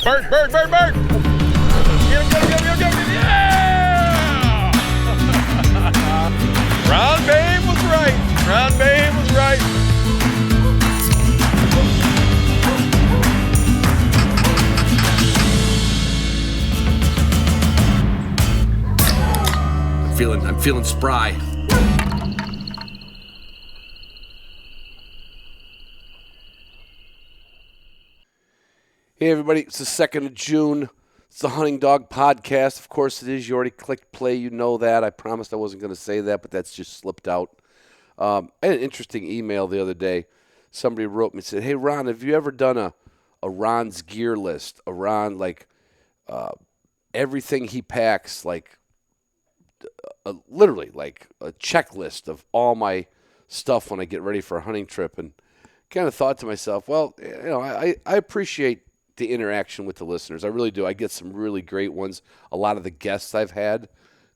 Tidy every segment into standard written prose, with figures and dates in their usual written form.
Bird! Get him! Yeah! Ron Babe was right. I'm feeling spry. Hey everybody, it's the 2nd of June. It's the Hunting Dog Podcast. Of course it is. You already clicked play. You know that. I promised I wasn't going to say that, but that's just slipped out. I had an interesting email the other day. Somebody wrote me and said, hey, Ron, have you ever done a Ron's gear list? A Ron, everything he packs, literally like a checklist of all my stuff when I get ready for a hunting trip. And kind of thought to myself, well, I appreciate the interaction with the listeners. I really do. I get some really great ones. A lot of the guests I've had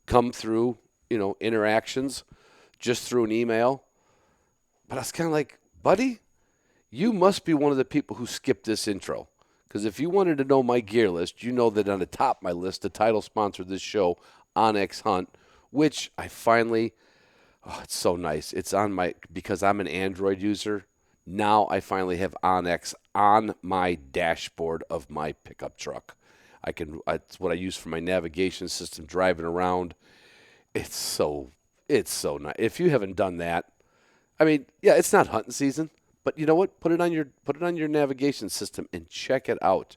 come through, interactions just through an email. But I was kind of like, buddy, you must be one of the people who skipped this intro. Because if you wanted to know my gear list, you know that on the top of my list, the title sponsor of this show, OnX Hunt, which I finally, it's so nice. It's on because I'm an Android user. Now I finally have OnX on my dashboard of my pickup truck. It's what I use for my navigation system driving around. It's so nice. If you haven't done that, I mean, yeah, it's not hunting season, but you know what? Put it on your navigation system and check it out.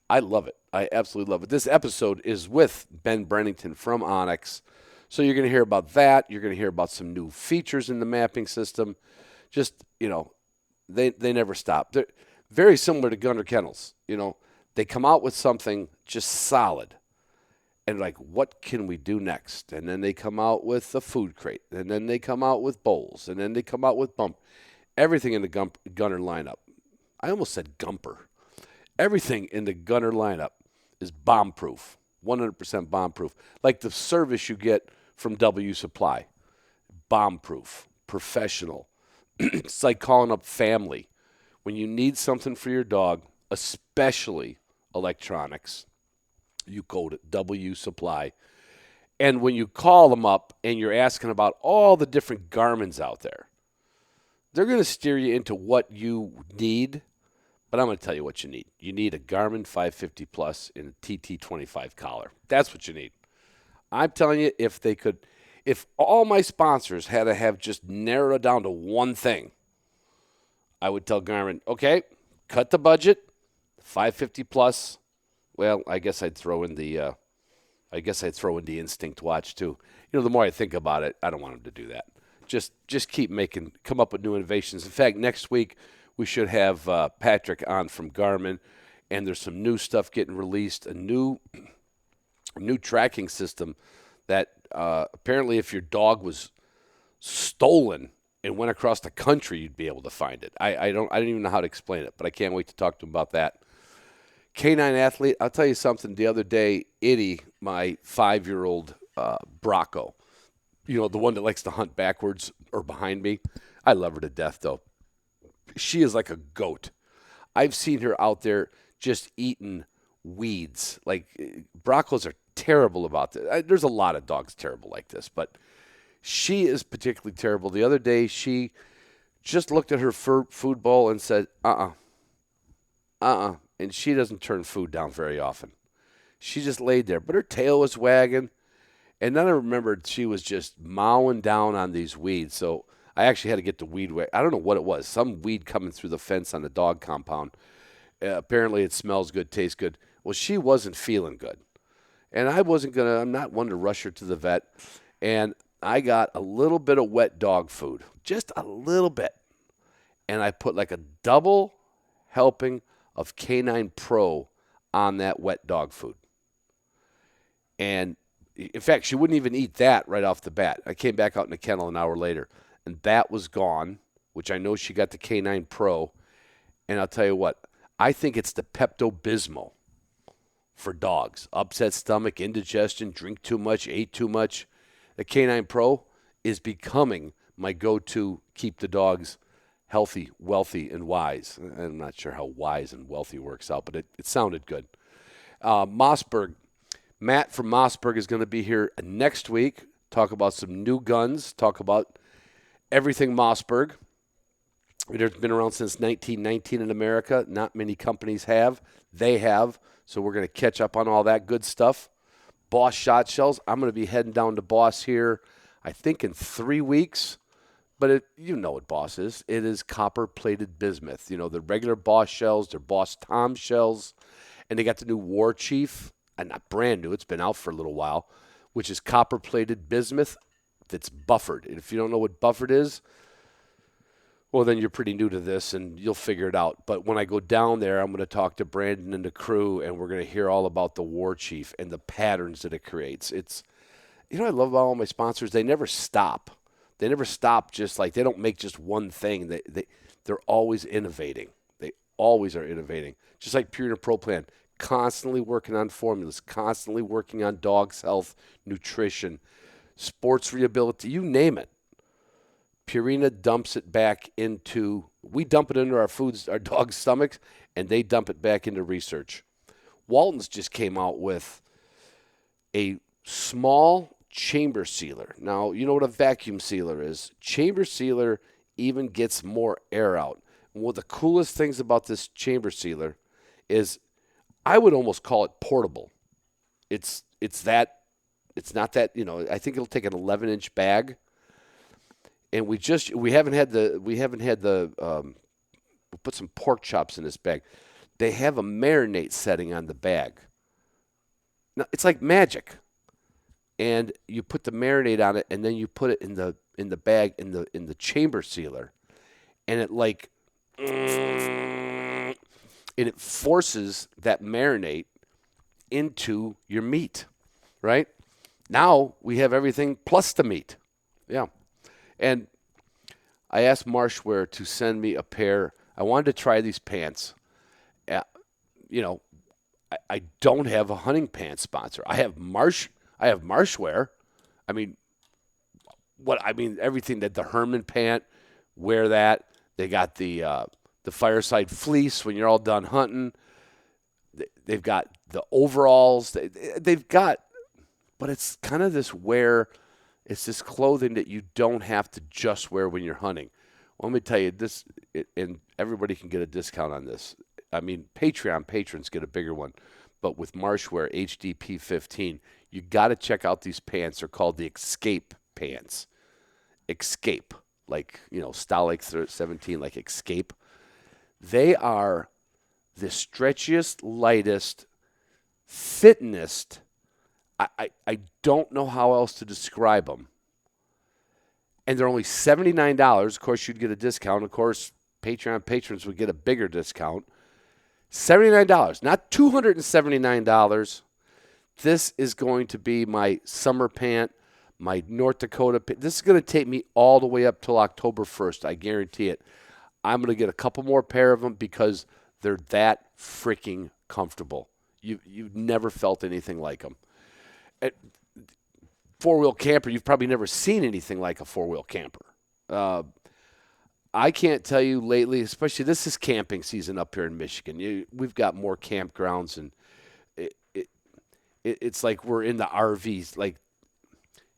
I love it. I absolutely love it. This episode is with Ben Brennington from OnX. So you're going to hear about that. You're going to hear about some new features in the mapping system. Just, They never stop. They're very similar to Gunner Kennels. They come out with something just solid. And what can we do next? And then they come out with a food crate. And then they come out with bowls. And then they come out with bump. Everything in the Gunner lineup. I almost said Gumper. Everything in the Gunner lineup is bomb-proof. 100% bomb-proof. Like the service you get from W Supply. Bomb-proof. Professional. It's like calling up family. When you need something for your dog, especially electronics, you go to W Supply. And when you call them up and you're asking about all the different Garmins out there, they're going to steer you into what you need. But I'm going to tell you what you need. You need a Garmin 550 Plus and a TT25 collar. That's what you need. I'm telling you, if all my sponsors had to have just narrowed it down to one thing, I would tell Garmin, okay, cut the budget, 550 Plus. Well, I guess I'd throw in the Instinct watch too. The more I think about it, I don't want them to do that. Just come up with new innovations. In fact, next week we should have Patrick on from Garmin, and there's some new stuff getting released, a new tracking system that apparently if your dog was stolen and went across the country, you'd be able to find it. I don't even know how to explain it, but I can't wait to talk to him about that. Canine athlete, I'll tell you something. The other day, Itty, my 5-year-old Brocco, the one that likes to hunt backwards or behind me, I love her to death, though. She is like a goat. I've seen her out there just eating weeds. Broccos are terrible about this. There's a lot of dogs terrible like this, but she is particularly terrible. The other day, she just looked at her food bowl and said, and she doesn't turn food down very often. She just laid there, but her tail was wagging, and then I remembered she was just mowing down on these weeds, so I actually had to get the weed away. I don't know what it was. Some weed coming through the fence on the dog compound. Apparently it smells good, tastes good. Well, she wasn't feeling good. And I'm not one to rush her to the vet. And I got a little bit of wet dog food, just a little bit. And I put a double helping of Canine Pro on that wet dog food. And in fact, she wouldn't even eat that right off the bat. I came back out in the kennel an hour later, and that was gone, which I know she got the Canine Pro. And I'll tell you what, I think it's the Pepto-Bismol for dogs. Upset stomach, indigestion, drink too much, ate too much. The Canine Pro is becoming my go-to keep the dogs healthy, wealthy, and wise. I'm not sure how wise and wealthy works out, but it sounded good. Mossberg. Matt from Mossberg is going to be here next week. Talk about some new guns. Talk about everything Mossberg. It's been around since 1919 in America. Not many companies have. They have. So we're going to catch up on all that good stuff. Boss shot shells. I'm going to be heading down to Boss here, I think, in 3 weeks. But you know what Boss is. It is copper-plated bismuth. You know, the regular Boss shells, they're Boss Tom shells. And they got the new War Chief, and not brand new, it's been out for a little while, which is copper-plated bismuth that's buffered. And if you don't know what buffered is, well, then you're pretty new to this, and you'll figure it out. But when I go down there, I'm going to talk to Brandon and the crew, and we're going to hear all about the War Chief and the patterns that it creates. It's, you know what I love about all my sponsors? They never stop. They never stop just like, they don't make just one thing. They're always innovating. They always are innovating. Just like Purina Pro Plan, constantly working on formulas, constantly working on dogs' health, nutrition, sports rehabilitation, you name it. Purina dumps it back into, we dump it into our foods, our dogs' stomachs, and they dump it back into research. Walton's just came out with a small chamber sealer. Now, you know what a vacuum sealer is. Chamber sealer even gets more air out. And one of the coolest things about this chamber sealer is I would almost call it portable. It's not that, you know, I think it'll take an 11-inch bag. And we haven't had the we'll put some pork chops in this bag. They have a marinate setting on the bag. Now it's like magic. And you put the marinade on it, and then you put it in the bag in the chamber sealer, and it like and it forces that marinade into your meat, right? Now we have everything plus the meat. Yeah. And I asked Marshwear to send me a pair. I wanted to try these pants. You know, I don't have a hunting pants sponsor. I have Marshwear. I mean, everything that the Herman pant, wear that. They got the fireside fleece when you're all done hunting. They've got the overalls. They've got, but it's kind of this wear. It's this clothing that you don't have to just wear when you're hunting. Well, let me tell you this, and everybody can get a discount on this. I mean, Patreon patrons get a bigger one, but with Marshwear HDP 15, you got to check out these pants. They're called the Escape pants. Escape, like, you know, Style 17, like Escape. They are the stretchiest, lightest, fittingest. I don't know how else to describe them. And they're only $79. Of course, you'd get a discount. Of course, Patreon patrons would get a bigger discount. $79, not $279. This is going to be my summer pant, my North Dakota pant. This is going to take me all the way up till October 1st. I guarantee it. I'm going to get a couple more pair of them because they're that freaking comfortable. You've never felt anything like them. Four-wheel camper, you've probably never seen anything like a four-wheel camper. I can't tell you lately, especially this is camping season up here in Michigan. We've got more campgrounds, and it's like we're in the RVs. Like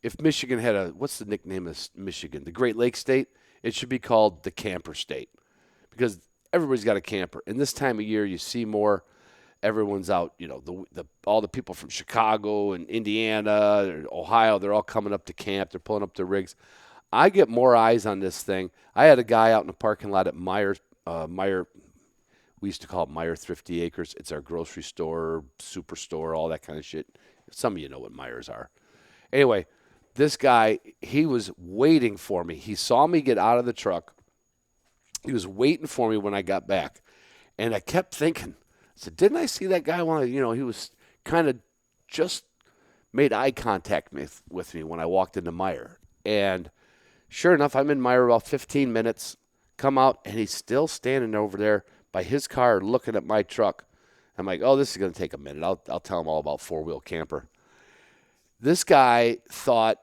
if Michigan had what's the nickname of Michigan? The Great Lakes State? It should be called the Camper State because everybody's got a camper. And this time of year, you see more. Everyone's out, you know, all the people from Chicago and Indiana, Ohio, they're all coming up to camp. They're pulling up their rigs. I get more eyes on this thing. I had a guy out in the parking lot at Meyer. We used to call it Meyer Thrifty Acres. It's our grocery store, superstore, all that kind of shit. Some of you know what Meyers are. Anyway, this guy, he was waiting for me. He saw me get out of the truck. He was waiting for me when I got back. And I kept thinking, I said, didn't I see that guy when he was kind of just made eye contact with me when I walked into Meyer. And sure enough, I'm in Meyer about 15 minutes, come out, and he's still standing over there by his car looking at my truck. I'm like, oh, this is going to take a minute. I'll tell him all about four-wheel camper. This guy thought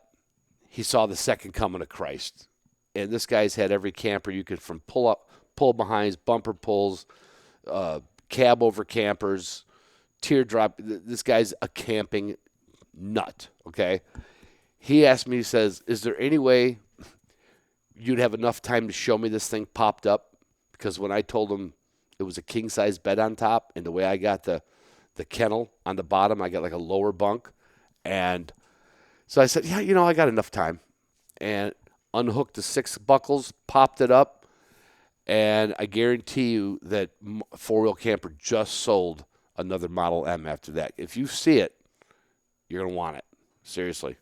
he saw the second coming of Christ. and this guy's had every camper you could, from pull behinds, bumper pulls, cab over campers, teardrop. This guy's a camping nut, okay? He asked me, he says, is there any way you'd have enough time to show me this thing popped up? Because when I told him it was a king-size bed on top, and the way I got the kennel on the bottom, I got like a lower bunk. And so I said, yeah, I got enough time. And unhooked the 6 buckles, popped it up, and I guarantee you that 4-wheel camper just sold another Model M after that. If you see it, you're going to want it. Seriously.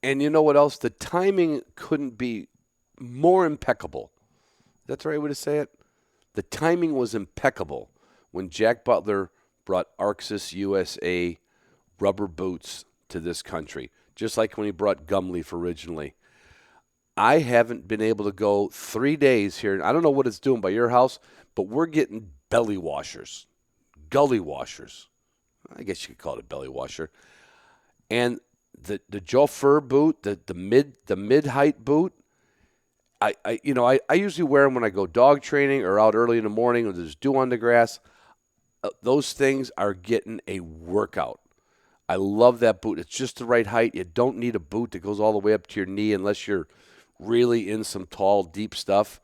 And you know what else? The timing couldn't be more impeccable. That's the right way to say it? The timing was impeccable when Jack Butler brought Arxis USA rubber boots to this country, just like when he brought Gumleaf originally. I haven't been able to go 3 days here. I don't know what it's doing by your house, but we're getting belly washers, gully washers. I guess you could call it a belly washer. And the Joe Fur boot, the mid height boot, I usually wear them when I go dog training or out early in the morning when there's dew on the grass. Those things are getting a workout. I love that boot. It's just the right height. You don't need a boot that goes all the way up to your knee unless you're really in some tall, deep stuff.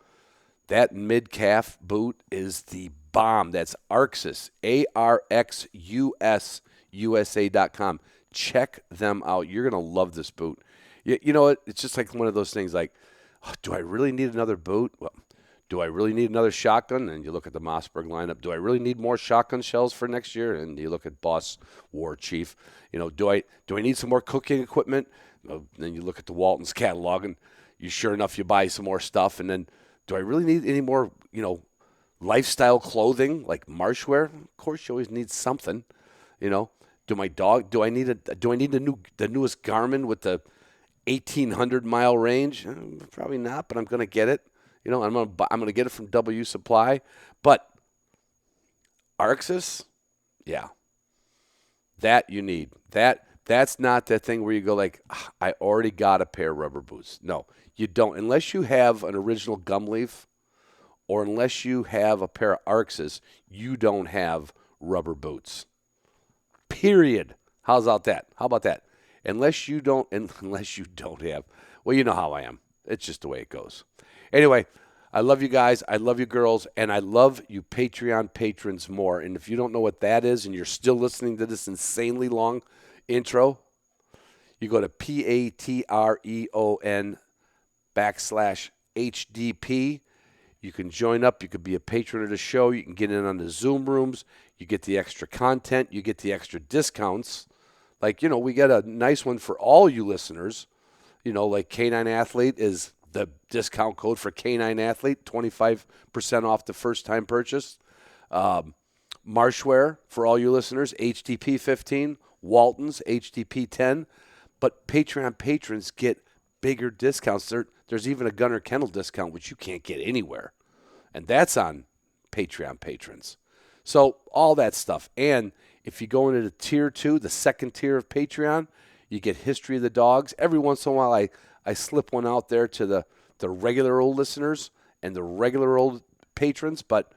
That mid-calf boot is the bomb. That's Arxis, ARXUS, USA.com. Check them out. You're going to love this boot. You know what? It's just like one of those things like, oh, do I really need another boot? Well, do I really need another shotgun? And you look at the Mossberg lineup. Do I really need more shotgun shells for next year? And you look at Boss War Chief. Do I need some more cooking equipment? Then you look at the Walton's catalog, and sure enough, you buy some more stuff. And then, do I really need any more, lifestyle clothing like marshwear? Of course, you always need something. Do I need the newest Garmin with the 1,800 mile range? Probably not, but I'm going to get it. I'm going to get it from W Supply. But Arxis, yeah, that you need. That's not that thing where you go like, I already got a pair of rubber boots. No, you don't. Unless you have an original Gumleaf or unless you have a pair of Arxis, you don't have rubber boots. Period. How about that? Unless you don't have, well, you know how I am. It's just the way it goes. Anyway, I love you guys. I love you girls. And I love you Patreon patrons more. And if you don't know what that is and you're still listening to this insanely long intro, you go to patreon.com/HDP. You can join up. You could be a patron of the show. You can get in on the Zoom rooms. You get the extra content. You get the extra discounts. Like, we get a nice one for all you listeners. Like Canine Athlete is the discount code for Canine Athlete, 25% off the first-time purchase. Marshwear for all you listeners, HDP 15. Walton's, HDP 10. But Patreon patrons get bigger discounts. There's even a Gunner Kennel discount, which you can't get anywhere. And that's on Patreon patrons. So all that stuff. And if you go into the tier 2, the second tier of Patreon, you get History of the Dogs. Every once in a while, I slip one out there to the regular old listeners and the regular old patrons. But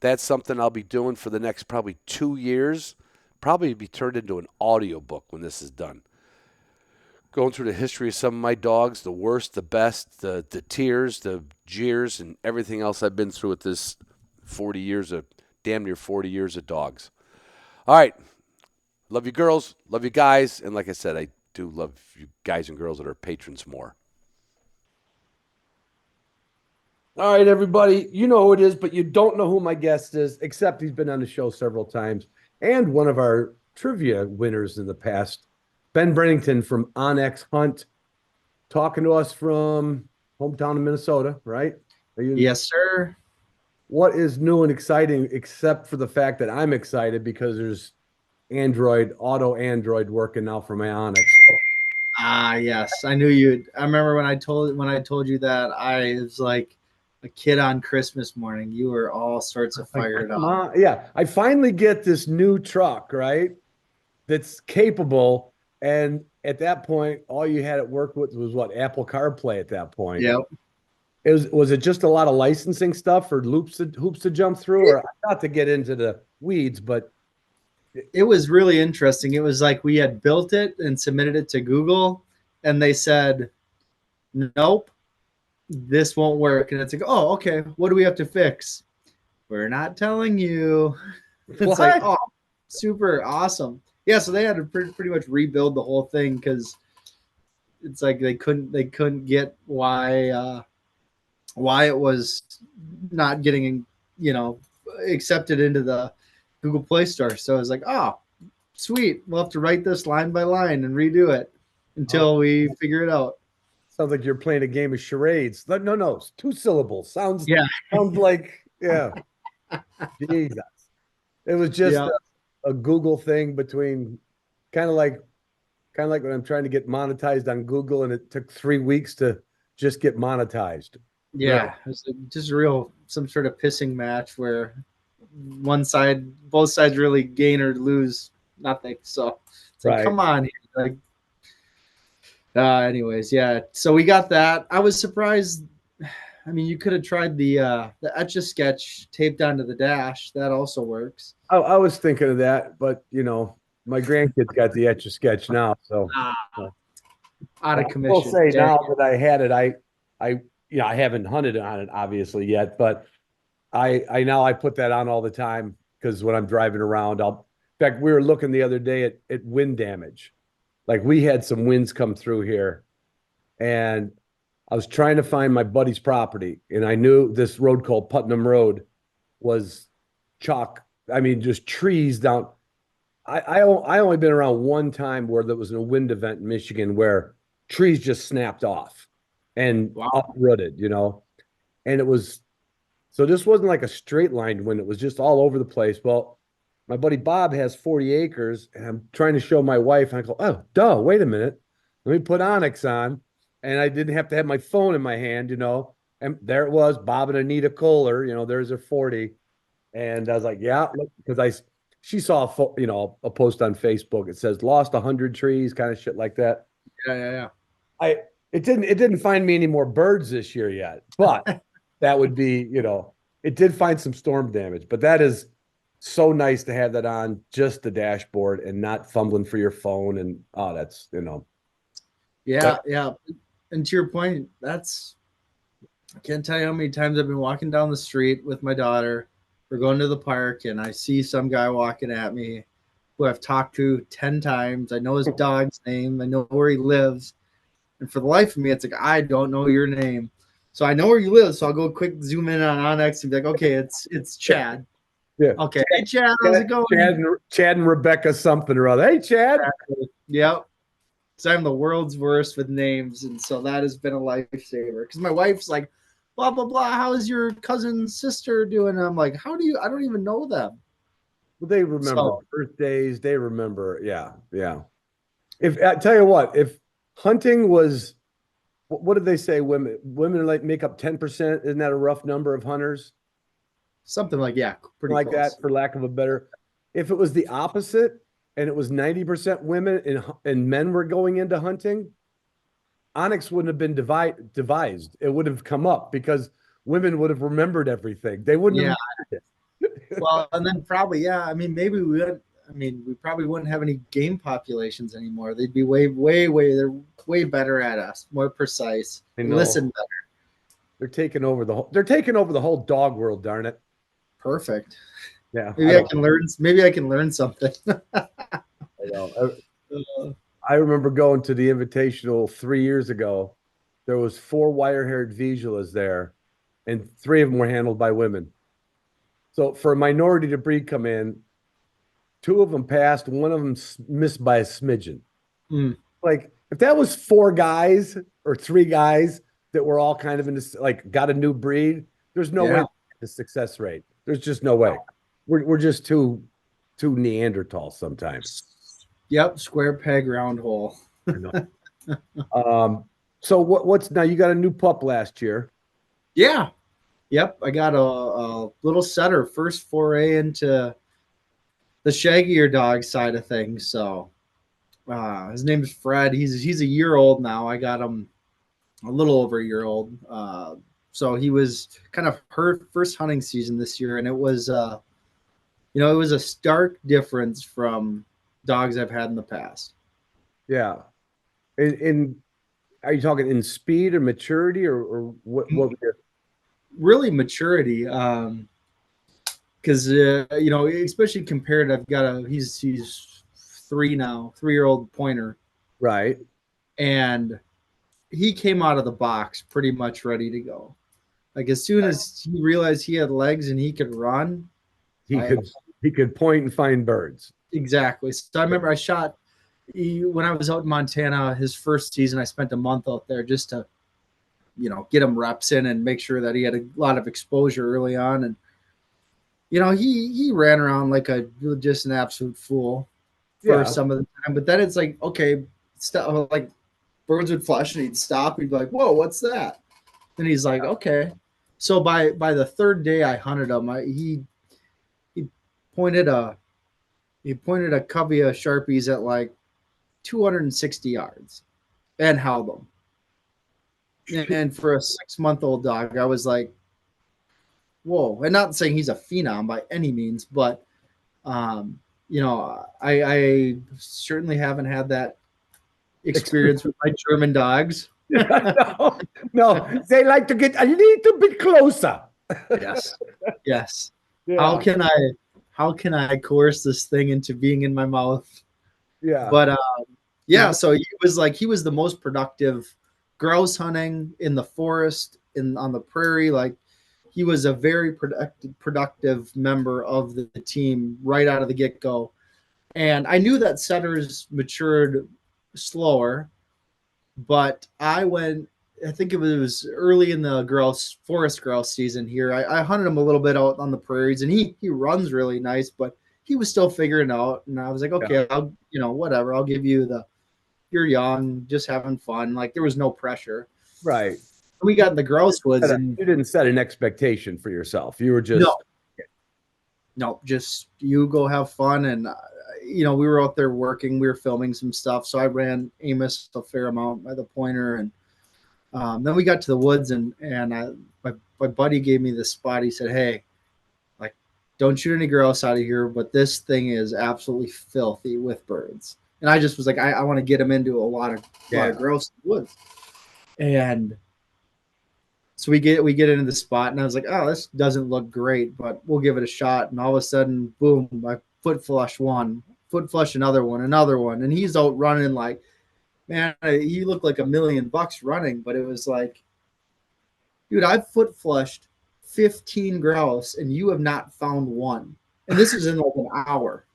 that's something I'll be doing for the next probably 2 years. Probably be turned into an audiobook when this is done. Going through the history of some of my dogs, the worst, the best, the tears, the jeers, and everything else I've been through with this damn near 40 years of dogs. All right. Love you girls. Love you guys. And like I said, I do love you guys and girls that are patrons more. All right, everybody. You know who it is, but you don't know who my guest is, except he's been on the show several times. And one of our trivia winners in the past, Ben Brennington from OnX Hunt, talking to us from hometown of Minnesota, right? Yes, sir. What is new and exciting, except for the fact that I'm excited because there's auto Android working now for my OnX. Yes. I knew you'd. I remember when I told you that, I was like a kid on Christmas morning. You were all sorts of fired up. Yeah. I finally get this new truck, right? That's capable. And at that point, all you had at work with was what, Apple CarPlay at that point. Yep. Was it just a lot of licensing stuff or hoops to jump through, or not to get into the weeds, but it was really interesting. It was like we had built it and submitted it to Google, and they said, nope, this won't work. And it's like, oh, okay, what do we have to fix? We're not telling you. It's What? like, oh, super awesome. Yeah, so they had to pretty much rebuild the whole thing because it's like they couldn't get why it was not getting, accepted into the Google Play Store. So I was like, oh, sweet. We'll have to write this line by line and redo it until we figure it out. sounds like you're playing a game of charades. No, 2 syllables. Sounds like, yeah. Jesus. It was just a Google thing between kind of like when I'm trying to get monetized on Google and it took 3 weeks to just get monetized. Yeah, Right. it was just some sort of pissing match where both sides really gain or lose nothing. So it's like, come on, like. Anyways, yeah. So we got that. I was surprised. I mean, you could have tried the Etch-a-Sketch taped onto the dash. That also works. I was thinking of that, but my grandkids got the Etch-a-Sketch now, so Out of I commission. will say now that I had it, I haven't hunted on it obviously yet, but I put that on all the time because when I'm driving around, in fact, we were looking the other day at wind damage. Like we had some winds come through here, and I was trying to find my buddy's property, and I knew this road called Putnam Road was chalk. I mean, just trees down. I only been around one time where there was a wind event in Michigan where trees just snapped off and uprooted, and it was, so this wasn't like a straight line wind. It was just all over the place. Well, my buddy Bob has 40 acres, and I'm trying to show my wife, and I go, oh, duh, wait a minute. Let me put OnX on. And I didn't have to have my phone in my hand, and there it was, Bob and Anita Kohler, there's her 40. And I was like, yeah, because she saw a post on Facebook. It says lost 100 trees, kind of shit like that. Yeah. It didn't find me any more birds this year yet, but that would be, it did find some storm damage, but that is so nice to have that on just the dashboard and not fumbling for your phone. And that's, Yeah. And to your point, I can't tell you how many times I've been walking down the street with my daughter. We're going to the park, and I see some guy walking at me who I've talked to 10 times. I know his dog's name. I know where he lives. And for the life of me, it's like, I don't know your name. So I know where you live. So I'll go quick zoom in on OnX and be like, okay, it's Chad. Yeah. Okay. Hey, Chad, how's it going? Chad and Rebecca something or other. Hey, Chad. Yep. So I'm the world's worst with names. And so that has been a lifesaver. Because my wife's like, blah, blah, blah. How's your cousin's sister doing? And I'm like, I don't even know them. Well, they remember birthdays. They remember. Yeah. If I tell you what, if hunting was, what did they say? Women like make up 10%. Isn't that a rough number of hunters? Something like, pretty like close. that, for lack of a better. If it was the opposite and it was 90% women and men were going into hunting, OnX wouldn't have been devised. It would have come up because women would have remembered everything. They wouldn't have it. Well, and then probably, maybe we probably wouldn't have any game populations anymore. They'd be way, they're way better at us, more precise, listen better. They're taking over the whole dog world, darn it. Perfect. Yeah. Maybe I can learn something. I know. I remember going to the Invitational 3 years ago. There was 4 wire-haired Vigilas there, and 3 of them were handled by women. So for a minority to breed come in, 2 of them passed, one of them missed by a smidgen. Like if that was 4 guys or 3 guys that were all kind of in this, like got a new breed, there's no way the success rate. There's just no way. We're just too Neanderthal sometimes. Yep, square peg, round hole. So what's now? You got a new pup last year. Yeah. Yep, I got a little setter, first foray into the shaggier dog side of things. So His name is Fred. He's a year old now. I got him a little over a year old. So he was kind of her first hunting season this year, and it was it was a stark difference from dogs I've had in the past. Yeah. In are you talking in speed or maturity or what? Really maturity. Because especially compared, I've got he's 3 now, 3-year-old pointer, Right. and he came out of the box pretty much ready to go. Like as soon as he realized he had legs and he could run, He could point and find birds. exactly. So I remember I shot when I was out in Montana, his first season. I spent a month out there just to, get him reps in and make sure that he had a lot of exposure early on. And he ran around like just an absolute fool for some of the time. But then it's like, okay, like birds would flush and he'd stop. He'd be like, "Whoa, what's that?" And he's like, "Okay." So by the third day I hunted him, he pointed a covey of Sharpies at like 260 yards and held them. And for a 6-month-old dog, I was like, whoa. And not saying he's a phenom by any means, but I certainly haven't had that experience with my German dogs. No, they like to get a little bit closer. Yes. Yeah. How can I coerce this thing into being in my mouth? Yeah. But so he was the most productive grouse hunting in the forest, on the prairie. Like he was a very productive member of the team right out of the get-go. And I knew that setters matured slower, but I think it was early in the forest grouse season here. I hunted him a little bit out on the prairies, and he runs really nice, but he was still figuring it out. And I was like, okay, I'll whatever. I'll give you you're young, just having fun. Like there was no pressure. Right. We got in the grouse woods, and you didn't set an expectation for yourself. You were just no, just you go have fun. And we were out there working. We were filming some stuff, so I ran Amos a fair amount by the pointer, and then we got to the woods, and my buddy gave me this spot. He said, "Hey, like, don't shoot any grouse out of here, but this thing is absolutely filthy with birds." And I just was like, I want to get him into a lot of grouse in the woods. And so we get into the spot, and I was like, oh, this doesn't look great, but we'll give it a shot. And all of a sudden, boom, I foot flush another one, and he's out running like, man, he looked like $1 million running, but it was like, dude, I've foot flushed 15 grouse and you have not found one. And this is in like an hour.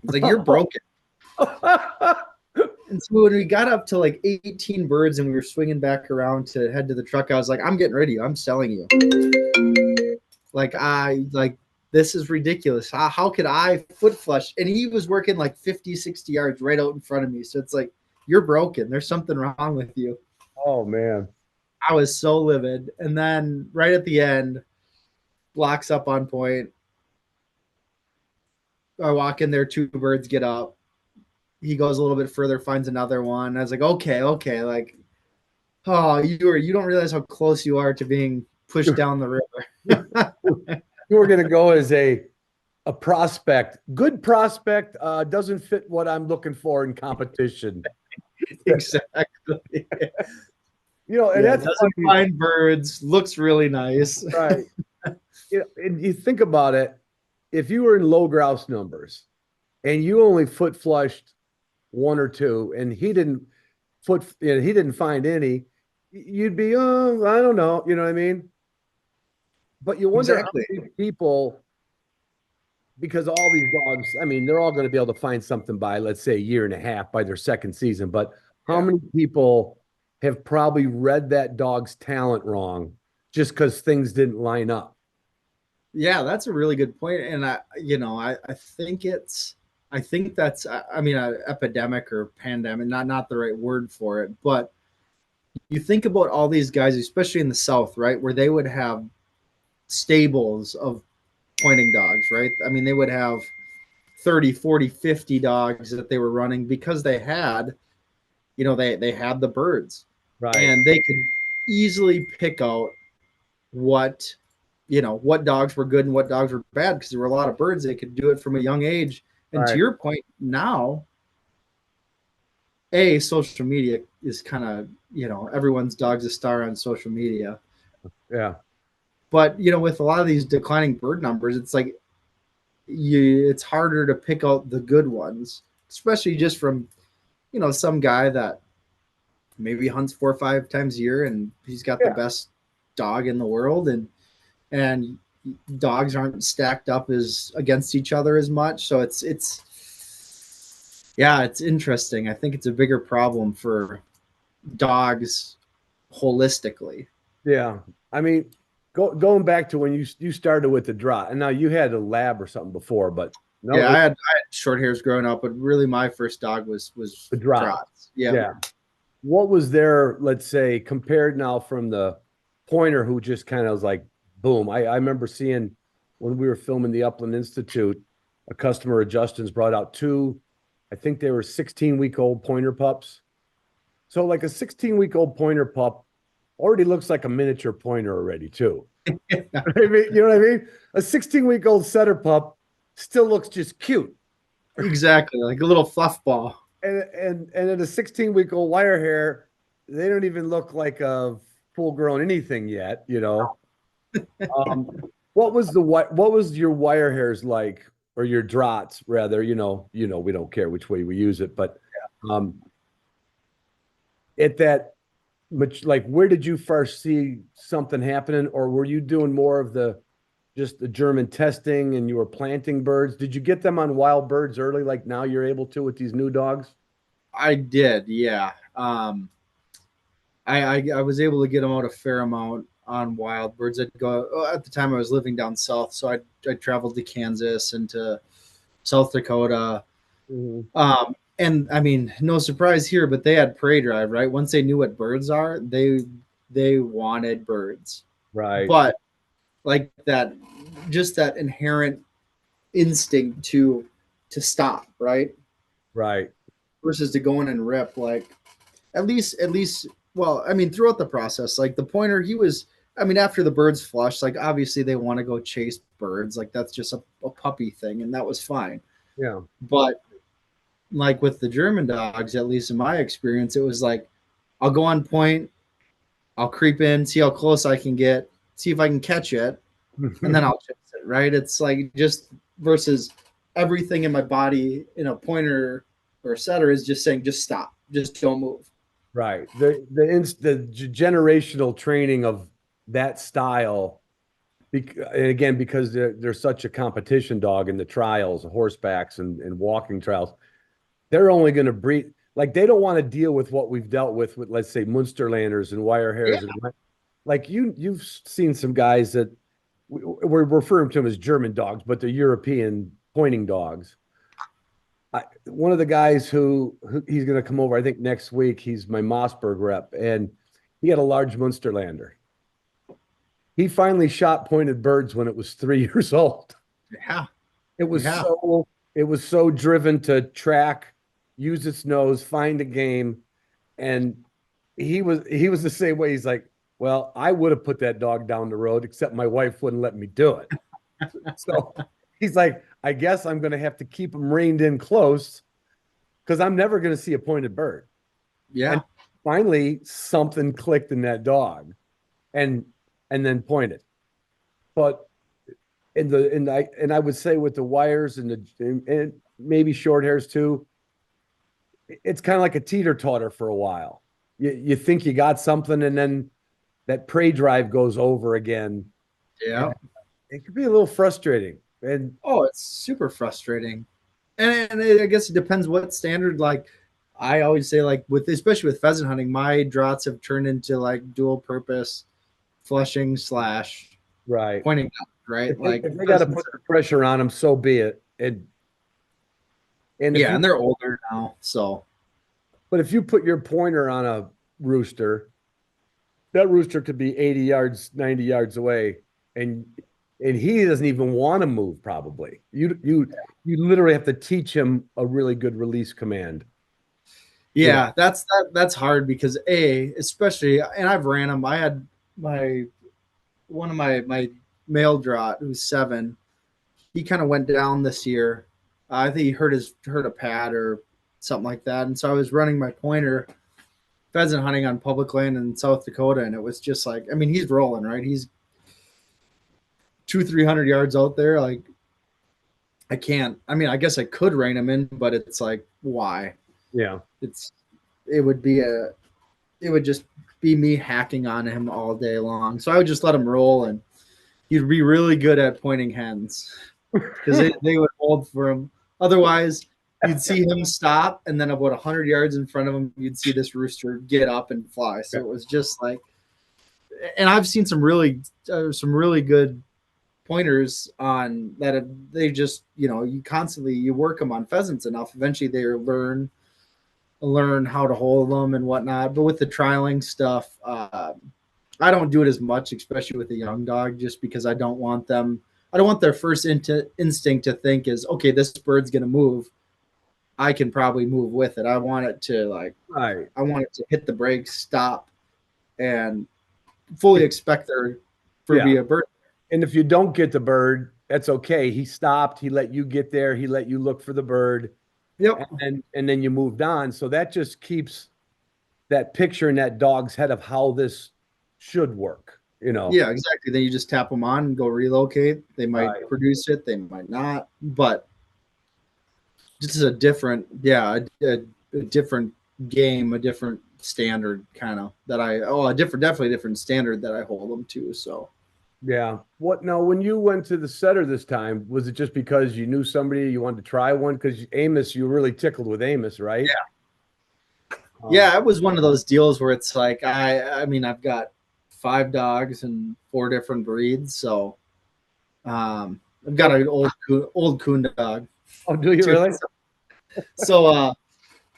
It's like, you're broken. And so when we got up to like 18 birds and we were swinging back around to head to the truck, I was like, I'm getting rid of you. I'm selling you. This is ridiculous. How could I foot flush? And he was working like 50, 60 yards right out in front of me. So it's like, you're broken. There's something wrong with you. Oh, man. I was so livid. And then right at the end, blocks up on point. I walk in there, 2 birds get up. He goes a little bit further, finds another one. I was like, okay. Like, oh, you don't realize how close you are to being pushed down the river. You were going to go as a prospect. Good prospect doesn't fit what I'm looking for in competition. Exactly. And that's doesn't find birds, looks really nice. Right. And you think about it, if you were in low grouse numbers and you only foot flushed 1 or 2 and he didn't find any, you'd be, oh, I don't know. You know what I mean? But you wonder how many people, because all these dogs, I mean, they're all going to be able to find something by, let's say, 1.5 years by their second season. But how many people have probably read that dog's talent wrong just because things didn't line up? Yeah, that's a really good point. And I think that's an epidemic or pandemic, not the right word for it. But you think about all these guys, especially in the South, right, where they would have stables of pointing dogs, right? I mean, they would have 30, 40, 50 dogs that they were running because they had, they had the birds, Right. and they could easily pick out what, what dogs were good and what dogs were bad because there were a lot of birds. They could do it from a young age. And to Right. your point, now, social media is kind of, everyone's dog's a star on social media. Yeah. But, with a lot of these declining bird numbers, it's like it's harder to pick out the good ones, especially just from, some guy that maybe hunts 4 or 5 times a year and he's got the Yeah. best dog in the world, and dogs aren't stacked up as against each other as much. So it's interesting. I think it's a bigger problem for dogs holistically. Yeah. I mean, going back to when you started with the draught, and now you had a lab or something before, but no, Yeah, I had short hairs growing up, but really my first dog was the draught. Draughts. Yeah. Yeah. What was there, let's say, compared now from the pointer who just kind of was like, boom. I remember seeing when we were filming the Upland Institute, a customer of Justin's brought out 2, I think they were 16-week-old pointer pups. So like a 16-week-old pointer pup already looks like a miniature pointer already too. You know what I mean? A 16-week-old setter pup still looks just cute. Exactly, like a little fluff ball. And at a 16-week-old wire hair, they don't even look like a full-grown anything yet, what was your wire hairs like, or your draughts rather? We don't care which way we use it, but at that much, like, where did you first see something happening, or were you doing more of just the German testing and you were planting birds? Did you get them on wild birds early, like now you're able to with these new dogs? I did, yeah. I was able to get them out a fair amount on wild birds. At the time I was living down south, so I traveled to Kansas and to South Dakota. Mm-hmm. And I mean, no surprise here, but they had prey drive, right? Once they knew what birds are, they wanted birds. Right. But like that, just that inherent instinct to stop, right? Right. Versus to go in and rip, like at least well, I mean, throughout the process, like the pointer, after the birds flushed, like obviously they want to go chase birds, like that's just a puppy thing, and that was fine. Yeah. But like with the German dogs, at least in my experience, it was like I'll go on point, I'll creep in, see how close I can get, see if I can catch it, and then I'll chase it, right? It's like just versus everything in my body in a pointer or a setter is just saying, just stop, just don't move. Right. The generational training of that style, and again, because they're such a competition dog in the trials, horsebacks and walking trials, they're only going to breed. Like, they don't want to deal with what we've dealt with, let's say, Munsterlanders and wire hairs. Yeah. And like you've seen some guys that we're referring to them as German dogs, but they're European pointing dogs. One of the guys who he's going to come over, I think next week, he's my Mossberg rep, and he had a large Munsterlander. He finally shot pointed birds when it was 3 years old. Yeah. It was so driven to track, use its nose, find a game. And he was the same way. He's like, well, I would have put that dog down the road, except my wife wouldn't let me do it. So he's like, I guess I'm going to have to keep him reined in close because I'm never going to see a pointed bird. Yeah. And finally, something clicked in that dog, and then pointed. But I would say with the wires and maybe short hairs too, it's kind of like a teeter-totter for a while. You think you got something, and then that prey drive goes over again. Yeah. It could be a little frustrating. And it's super frustrating. And I guess it depends what standard. Like I always say, like especially with pheasant hunting, my draughts have turned into like dual purpose flushing / right pointing out, right? If they got to put the pressure on them, so be it. And they're older now, so. But if you put your pointer on a rooster, that rooster could be 80 yards, 90 yards away, and and he doesn't even want to move. Probably you literally have to teach him a really good release command. Yeah, that's hard because especially, and I've ran them. I had one of my male draught who's 7. He kind of went down this year. I think he hurt a pad or something like that. And so I was running my pointer pheasant hunting on public land in South Dakota, and it was just like, I mean, he's rolling, right? He's 200-300 yards out there. Like, I can't. I mean, I guess I could rein him in, but it's like, why? Yeah, it would just be me hacking on him all day long. So I would just let him roll, and he'd be really good at pointing hens because they would hold for him. Otherwise, you'd see him stop, and then about 100 yards in front of him, you'd see this rooster get up and fly. So it was just like, and I've seen some really good pointers on that. They just, you work them on pheasants enough, eventually they learn how to hold them and whatnot. But with the trialing stuff, I don't do it as much, especially with a young dog, just because I don't want their first instinct to think is, okay, this bird's going to move. I can probably move with it. I want it to I want it to hit the brakes, stop, and fully expect there to be a bird. And if you don't get the bird, that's okay. He stopped. He let you get there. He let you look for the bird. Yep. And then you moved on. So that just keeps that picture in that dog's head of how this should work, Yeah, exactly. Then you just tap them on and go relocate. They might produce it. They might not. But this is a different game, a different standard kind of definitely different standard that I hold them to. So. Yeah. What now? When you went to the setter this time, was it just because you knew somebody you wanted to try one? Because Amos, you were really tickled with Amos, right? Yeah. Yeah, it was one of those deals where it's like I mean I've got 5 dogs and 4 different breeds, so I've got an old coon dog. Oh, do you really? So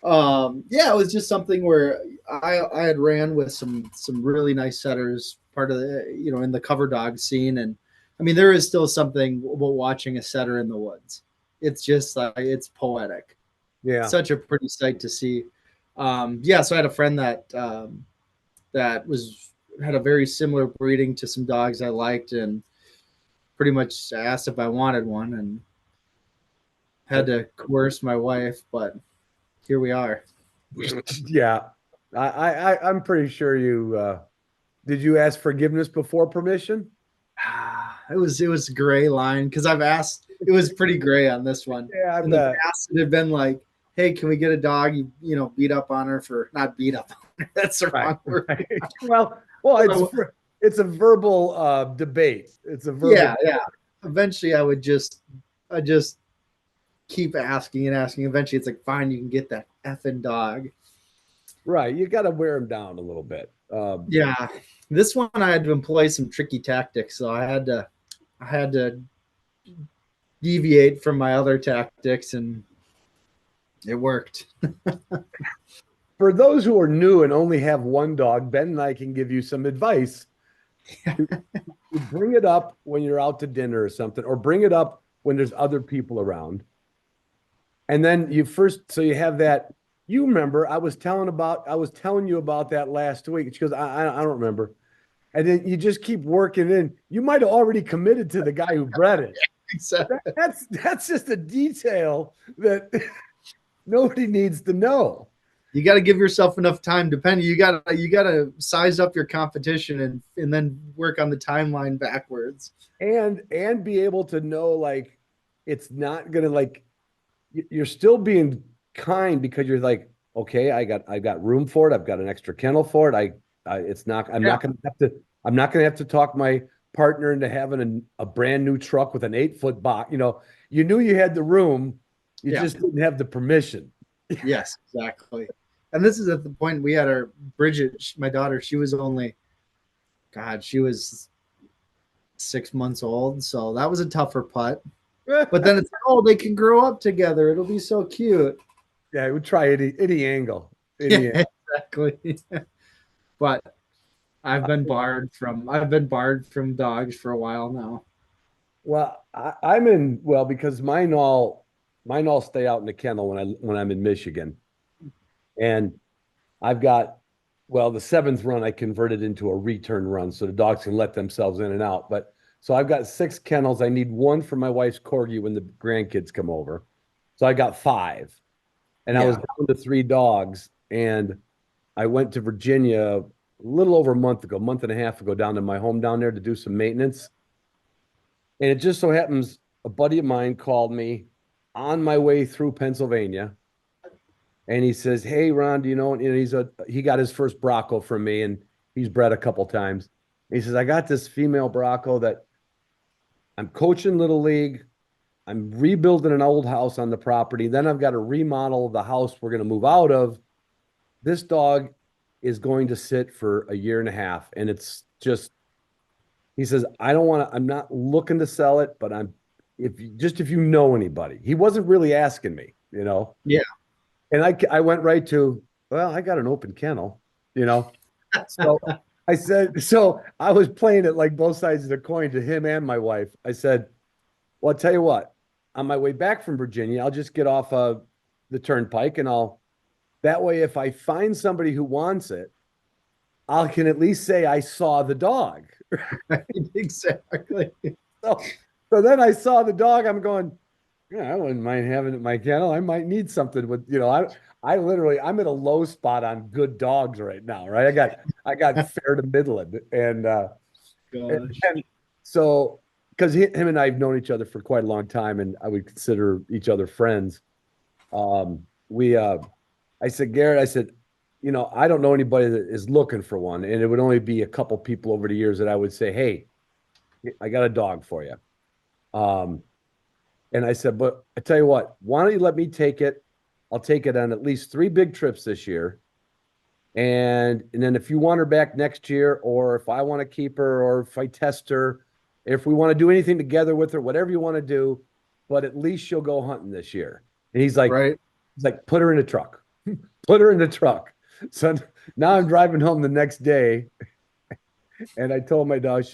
yeah, it was just something where I had ran with some really nice setters, part of the in the cover dog scene, and I mean there is still something about watching a setter in the woods. It's just like it's poetic. Yeah, such a pretty sight to see. Yeah, so I had a friend that had a very similar breeding to some dogs I liked, and pretty much asked if I wanted one, and had to coerce my wife, but here we are. Yeah, I'm pretty sure you did. You ask forgiveness before permission? It was gray line because I've asked. It was pretty gray on this one. Yeah, in the past it had been like, hey, can we get a dog? You beat up on her for not beat up on her. That's the wrong word. Right. Well, it's a verbal debate. It's a verbal. Yeah. Eventually, I just keep asking and asking. Eventually, it's like, fine, you can get that effing dog. Right, you got to wear him down a little bit. Yeah, this one I had to employ some tricky tactics, so I had to deviate from my other tactics, and it worked. For those who are new and only have one dog, Ben and I can give you some advice. You bring it up when you're out to dinner or something, or bring it up when there's other people around. And then you have that. You remember I was telling you about that last week. She goes, I don't remember. And then you just keep working in. You might have already committed to the guy who bred it. Exactly. That's just a detail that nobody needs to know. You got to give yourself enough time. You got to size up your competition and then work on the timeline backwards. And be able to know, like, it's not gonna, like, you're still being kind because you're like, okay, I got room for it. I've got an extra kennel for it. I'm not gonna have to talk my partner into having a brand new truck with an 8-foot box. You knew you had the room. You just didn't have the permission. Yes, exactly. And this is at the point we had our Bridget, my daughter. She was 6 months old, so that was a tougher putt. But then it's like, oh, they can grow up together. It'll be so cute. Yeah, I would try any angle. Exactly. But I've been barred from dogs for a while now. Well, I'm in, well, because mine all stay out in the kennel when I'm in Michigan. And I've got, well, the seventh run I converted into a return run so the dogs can let themselves in and out. But so I've got 6 kennels. I need one for my wife's corgi when the grandkids come over. So I got 5. And I was Yeah. down to 3 dogs. And I went to Virginia a little over a month ago, month and a half ago, down to my home down there to do some maintenance. And it just so happens a buddy of mine called me on my way through Pennsylvania. And he says, "Hey, Ron, do you know?" And he got his first Bronco from me, and he's bred a couple times. He says, "I got this female Bronco that I'm coaching Little League. I'm rebuilding an old house on the property. Then I've got to remodel the house we're going to move out of. This dog is going to sit for a year and a half. And it's just," he says, "I don't want to, I'm not looking to sell it, but if you know anybody." He wasn't really asking me, you know? Yeah. And I went right to, "Well, I got an open kennel, you know?" So I said, so I was playing it like both sides of the coin to him and my wife. I said, "Well, I'll tell you what, on my way back from Virginia, I'll just get off the turnpike and that way, if I find somebody who wants it, I can at least say I saw the dog." Exactly. So, so then I saw the dog. I'm going, "Yeah, I wouldn't mind having it in my kennel. I might need something with, I literally, I'm at a low spot on good dogs right now, right? I got fair to Midland. Gosh. And so, because him and I have known each other for quite a long time, and I would consider each other friends. I said, "Garrett," I said, "I don't know anybody that is looking for one." And it would only be a couple people over the years that I would say, "Hey, I got a dog for you." And I said, "But I tell you what, why don't you let me take it? I'll take it on at least 3 big trips this year. And then if you want her back next year, or if I want to keep her, or if I test her, if we want to do anything together with her, whatever you want to do, but at least she'll go hunting this year." And he's like, Right. "Put her in a truck." Put her in the truck. So now I'm driving home the next day, and I told my dog,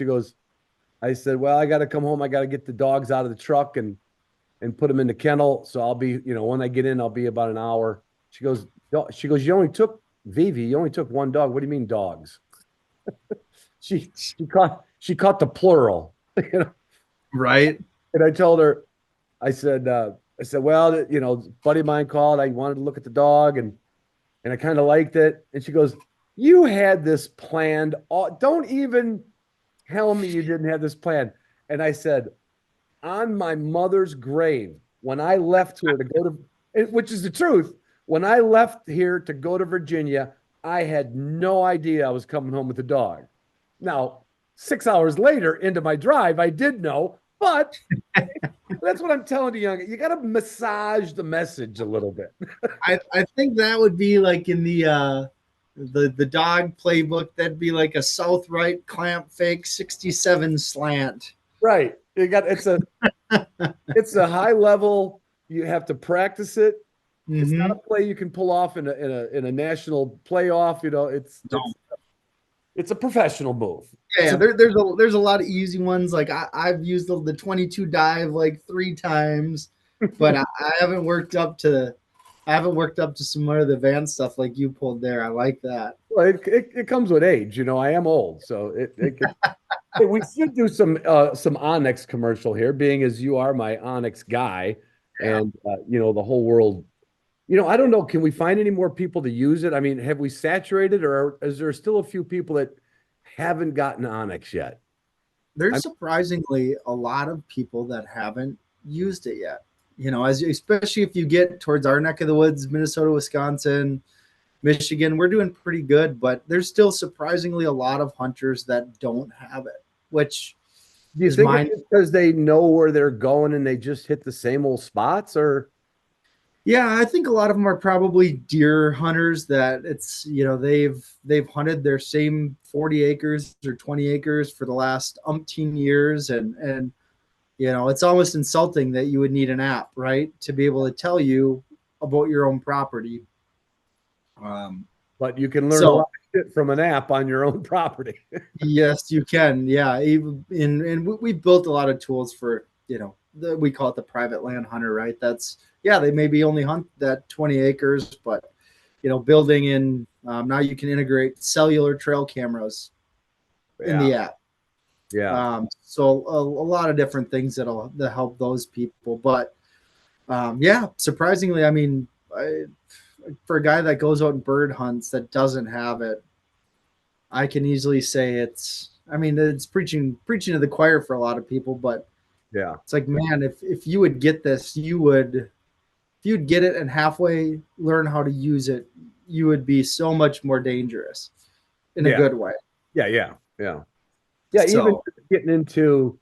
I said, "Well, I got to come home. I got to get the dogs out of the truck and put them in the kennel. So I'll be, when I get in, I'll be about an hour." She goes, "You only took Vivi. You only took 1 dog. What do you mean dogs?" She caught the plural, Right. And I told her, I said, "Well, buddy of mine called. I wanted to look at the dog, and I kind of liked it." And she goes, "You had this planned. Don't even tell me you didn't have this planned." And I said, "On my mother's grave, when I left here to go to," which is the truth, "when I left here to go to Virginia, I had no idea I was coming home with a dog." Now, 6 hours later into my drive, I did know, but that's what I'm telling you, young. You got to massage the message a little bit. I think that would be like in the dog playbook. That'd be like a south right clamp fake 67 slant. Right. It's a high level. You have to practice it. It's not a play you can pull off in a national playoff. It's a professional move. Yeah, there's a lot of easy ones. Like I've used the 22 dive like 3 times, but I haven't worked up to some more of the advanced stuff like you pulled there. I like that. Well, it comes with age. I am old, so Hey, we should do some OnX commercial here, being as you are my OnX guy, and the whole world. I don't know. Can we find any more people to use it? I mean, have we saturated, or is there still a few people that haven't gotten OnX yet? There's surprisingly a lot of people that haven't used it yet. Especially if you get towards our neck of the woods, Minnesota, Wisconsin, Michigan, we're doing pretty good, but there's still surprisingly a lot of hunters that don't have it, which do you is think it's because they know where they're going and they just hit the same old spots, or? Yeah, I think a lot of them are probably deer hunters that it's, they've hunted their same 40 acres or 20 acres for the last umpteen years. And it's almost insulting that you would need an app, right, to be able to tell you about your own property. But you can learn a lot. it from an app on your own property. Yes, you can. Yeah, even and we built a lot of tools for we call it the private land hunter, right? That's they maybe only hunt that 20 acres, but building in now you can integrate cellular trail cameras in the app. Yeah. So a lot of different things that help those people. But surprisingly, I mean, for a guy that goes out and bird hunts that doesn't have it, I can easily say it's preaching to the choir for a lot of people, but yeah, it's like, man, if you would get this, if you'd get it and halfway learn how to use it, you would be so much more dangerous in a good way. Yeah. So, even getting into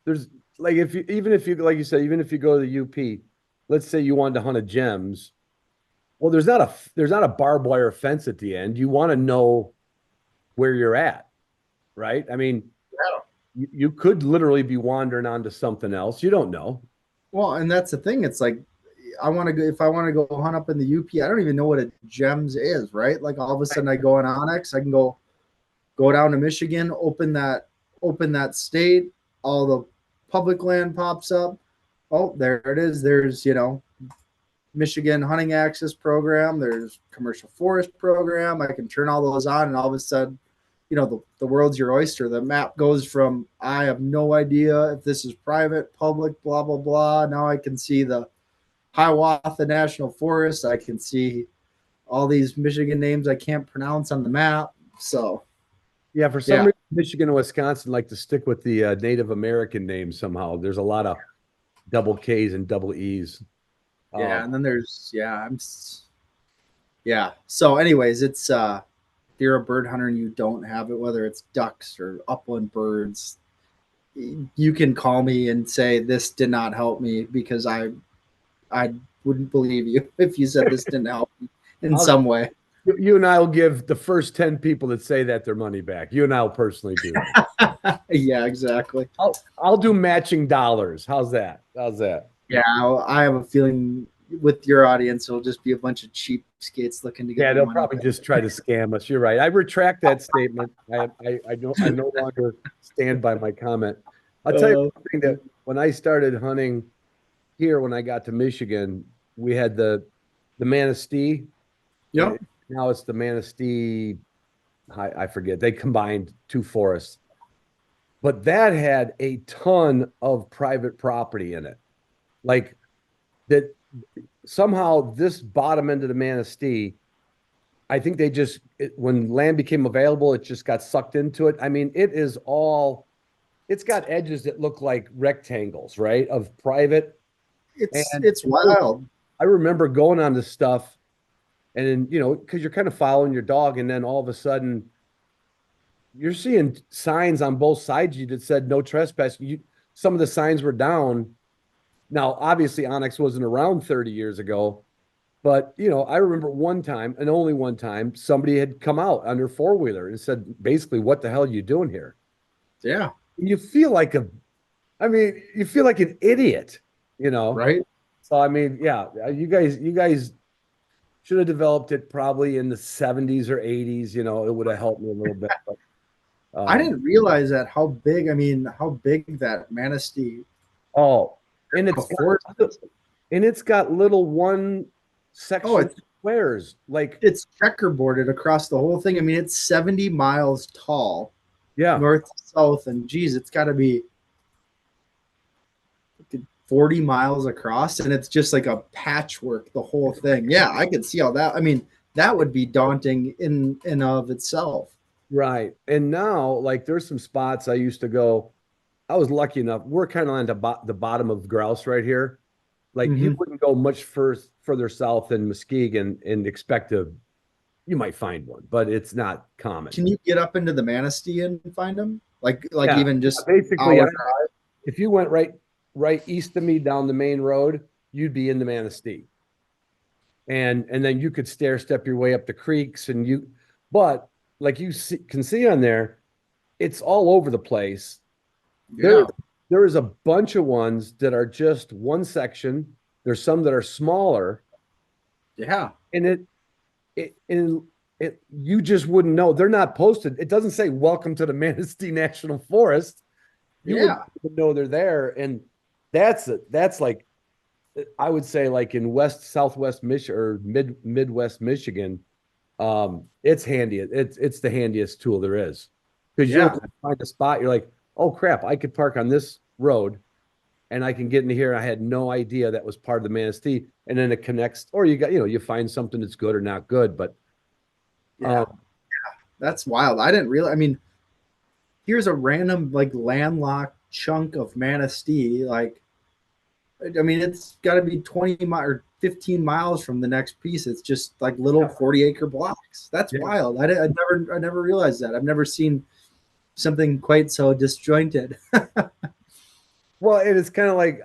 there's like if you like you said, even if you go to the UP, let's say you wanted to hunt a gems, well, there's not a barbed wire fence at the end. You want to know where you're at, right? I mean, you could literally be wandering onto something else. You don't know. Well, and that's the thing. It's like if I want to go hunt up in the UP, I don't even know what a gems is, right? Like all of a sudden I go on OnX, I can go down to Michigan, open that state, all the public land pops up. Oh, there it is. There's, Michigan hunting access program. There's commercial forest program. I can turn all those on, and all of a sudden, the world's your oyster. The map goes from I have no idea if this is private, public, blah blah blah. Now I can see the Hiawatha National Forest. I can see all these Michigan names I can't pronounce on the map. So, yeah, for some reason, Michigan and Wisconsin like to stick with the Native American names somehow. There's a lot of double K's and double E's. And then there's So, anyways, it's if you're a bird hunter and you don't have it, whether it's ducks or upland birds, you can call me and say this did not help me, because I wouldn't believe you if you said this didn't help me in some way. You and I will give the first 10 people that say that their money back. You and I will personally do that. Yeah, exactly. I'll do matching dollars. How's that? Yeah, I have a feling with your audience, it'll just be a bunch of cheapskates looking to get. Yeah, they'll probably just try to scam us. You're right. I retract that statement. I no longer stand by my comment. I'll tell you one thing, that when I started hunting here, when I got to Michigan, we had the Manistee. Yep. Now it's the Manistee. I forget. They combined two forests, but that had a ton of private property in it. Like that, somehow this bottom end of the Manistee, I think they just when land became available, it just got sucked into it. I mean, it's got edges that look like rectangles, right? Of private. It's wild. I remember going on this stuff, and then, because you're kind of following your dog, and then all of a sudden you're seeing signs on both sides you that said no trespass. Some of the signs were down. Now, obviously, OnX wasn't around 30 years ago, but, I remember one time, and only one time, somebody had come out on their four-wheeler and said, basically, what the hell are you doing here? Yeah. You feel like an idiot, Right. So, I mean, yeah, you guys should have developed it probably in the 70s or 80s, it would have helped me a little bit. But, I didn't realize how big that Manistee. Oh, and it's got little one section squares, like it's checkerboarded across the whole thing. I mean, it's 70 miles tall, north to south, and geez, it's got to be 40 miles across, and it's just like a patchwork, the whole thing. Yeah, I could see all that. I mean, that would be daunting in and of itself. Right. And now, like, there's some spots I used to go. I was lucky enough. We're kind of on the bottom of grouse right here. Like, you wouldn't go much further south than Muskegon and expect you might find one, but it's not common. Can you get up into the Manistee and find them? Even just basically, if you went right east of me down the main road, you'd be in the Manistee. And then you could stair step your way up the creeks, but like can see on there, it's all over the place. Yeah. There is a bunch of ones that are just one section. There's some that are smaller. Yeah. And you just wouldn't know. They're not posted. It doesn't say welcome to the Manistee National Forest. You Yeah. wouldn't even know they're there. And that's like, I would say, like in southwest Michigan or Midwest Michigan, it's handy. It's the handiest tool there is, because Yeah. you'll find a spot. You're like, oh crap, I could park on this road and I can get into here. I had no idea that was part of the Manistee. And then it connects, or you find something that's good or not good. But Yeah. That's wild. I didn't realize. I mean, here's a random like landlocked chunk of Manistee. Like, I mean, it's got to be 20 or 15 miles from the next piece. It's just like little 40-acre blocks. That's wild. I never realized that. I've never seen something quite so disjointed. well, it is kind of like,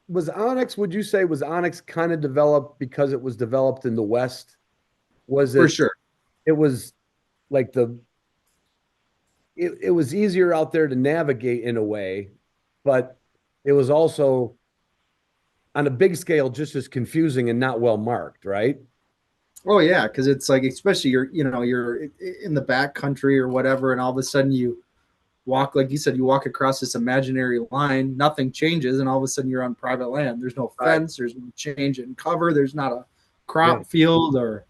would you say was OnX kind of developed because it was developed in the West? Was it? For sure. It was like it was easier out there to navigate in a way, but it was also on a big scale just as confusing and not well marked, right? Oh yeah, because it's like, especially you're in the back country or whatever, and all of a sudden you walk, like you said, you walk across this imaginary line, nothing changes, and all of a sudden you're on private land. There's no fence, there's no change in cover, there's not a crop field, or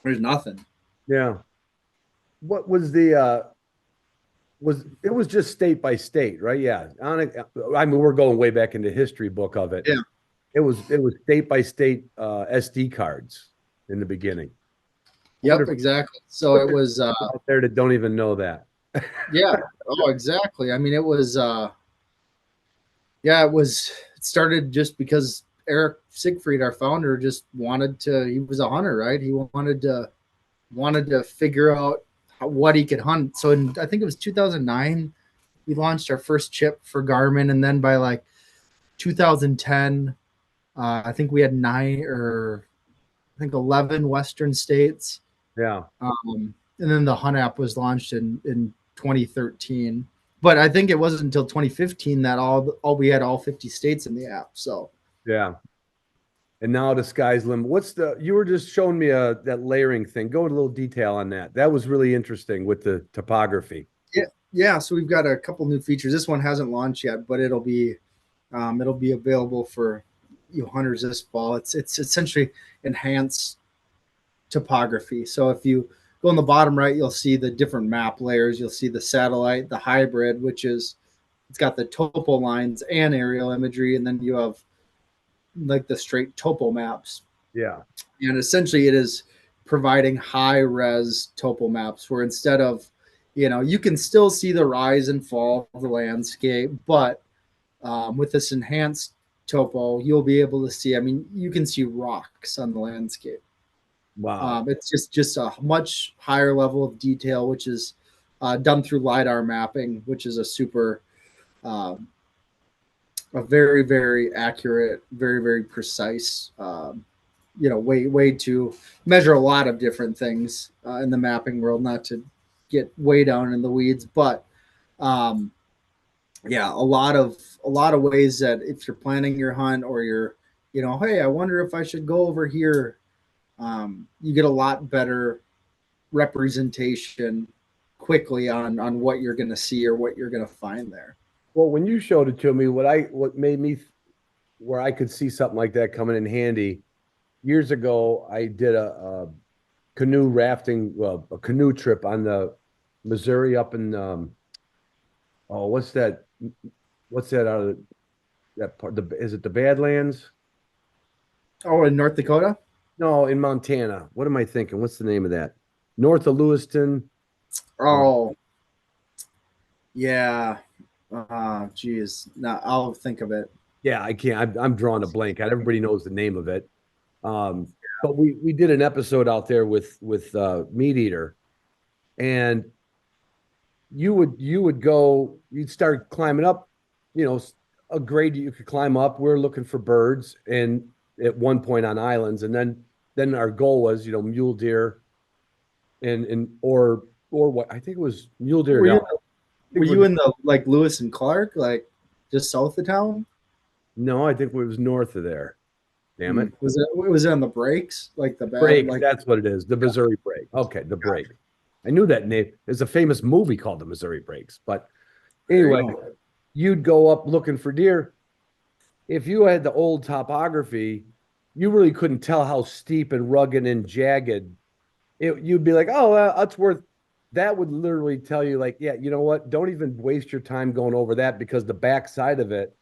there's nothing. Yeah. What was it was just state by state, right? Yeah. I mean, we're going way back into history book of it. Yeah. It was state by state SD cards in the beginning. Yep, exactly. So it was out there that don't even know that. Yeah. Oh, exactly. I mean, it started just because Eric Siegfried, our founder, just he was a hunter, right? He wanted to figure out what he could hunt. So I think it was 2009, we launched our first chip for Garmin. And then by like 2010, I think we had 11 Western states. Yeah. And then the Hunt app was launched in 2013. But I think it wasn't until 2015 that we had all 50 states in the app. So yeah. And now the sky's limit. You were just showing me that layering thing. Go into a little detail on that. That was really interesting with the topography. Yeah. So we've got a couple new features. This one hasn't launched yet, but it'll be available for hunters this fall. It's essentially enhanced topography. So if you go on the bottom right, you'll see the different map layers. You'll see the satellite, the hybrid, it's got the topo lines and aerial imagery, and then you have like the straight topo maps. Yeah. And essentially it is providing high res topo maps where instead of, you can still see the rise and fall of the landscape, but with this enhanced topo, you'll be able to see, I mean, you can see rocks on the landscape. Wow. It's just a much higher level of detail, which is done through LiDAR mapping, which is a very, very accurate, very, very precise, way to measure a lot of different things in the mapping world, not to get way down in the weeds, but a lot of ways that if you're planning your hunt or you're, hey, I wonder if I should go over here, you get a lot better representation quickly on what you're going to see or what you're going to find there. Well, when you showed it to me, what made me where I could see something like that coming in handy, years ago, I did a canoe rafting, a canoe trip on the Missouri up in, what's that out of that part? Is it the Badlands? Oh, in North Dakota? No, in Montana. What am I thinking? What's the name of that? North of Lewiston. Oh, yeah. Geez. No, I'll think of it. Yeah, I can't. I'm drawing a blank. Everybody knows the name of it. But we did an episode out there with Meat Eater, and you'd start climbing up, a grade you could climb up. We're looking for birds, and at one point on islands, and then our goal was, mule deer, or what I think it was mule deer. Were you in the like Lewis and Clark, like just south of town? No, I think it was north of there. Damn it. Was it on the brakes? Like the bad, Break. like That's what it is. The Missouri break. Okay, the break. I knew that name. There's a famous movie called The Missouri Breaks. But there you anyway, go. you'd go up looking for deer. If you had the old topography, you really couldn't tell how steep and rugged and jagged you'd be like, oh, that's worth. That would literally tell you, like, yeah, you know what? Don't even waste your time going over that because the backside of it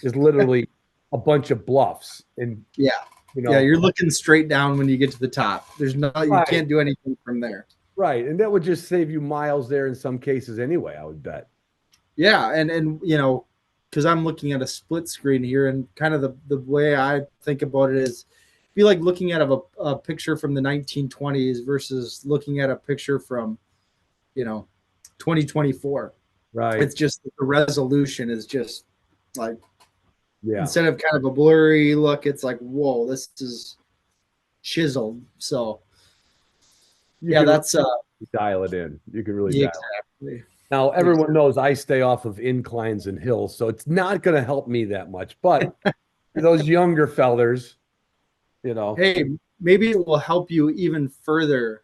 is literally a bunch of bluffs. And Yeah. you Yeah, know, you're looking straight down when you get to the top. There's no, you Right. can't do anything from there. right, and that would just save you miles there in some cases anyway. I would bet. Yeah, and because I'm looking at a split screen here, and kind of the way I think about it is, be like looking at a picture from the 1920s versus looking at a picture from, 2024. Right. It's just the resolution is just like, Yeah. instead of kind of a blurry look, it's like, whoa, this is chiseled. So You yeah, can that's really dial it in. You can really yeah, dial it. exactly. Now, everyone knows I stay off of inclines and hills, so it's not going to help me that much. But for those younger fellers, Hey, maybe it will help you even further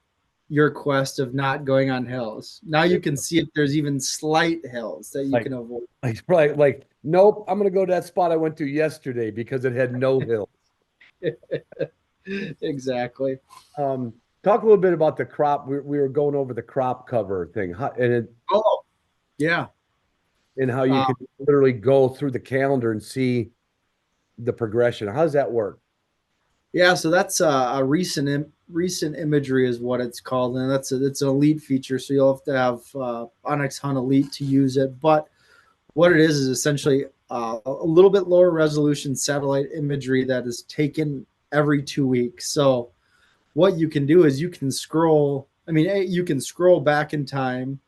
your quest of not going on hills. Now you can see if there's even slight hills that you Like- can avoid. like, nope, I'm going to go to that spot I went to yesterday because it had no hills. Exactly. Talk a little bit about the crop. We were going over the crop cover thing, Oh, yeah. and how you can literally go through the calendar and see the progression. How does that work? Yeah, so that's a recent imagery is what it's called, and it's an elite feature. So you'll have to have OnX Hunt Elite to use it. But what it is essentially a little bit lower resolution satellite imagery that is taken every 2 weeks. So what you can do is you can scroll. I mean, you can scroll back in time.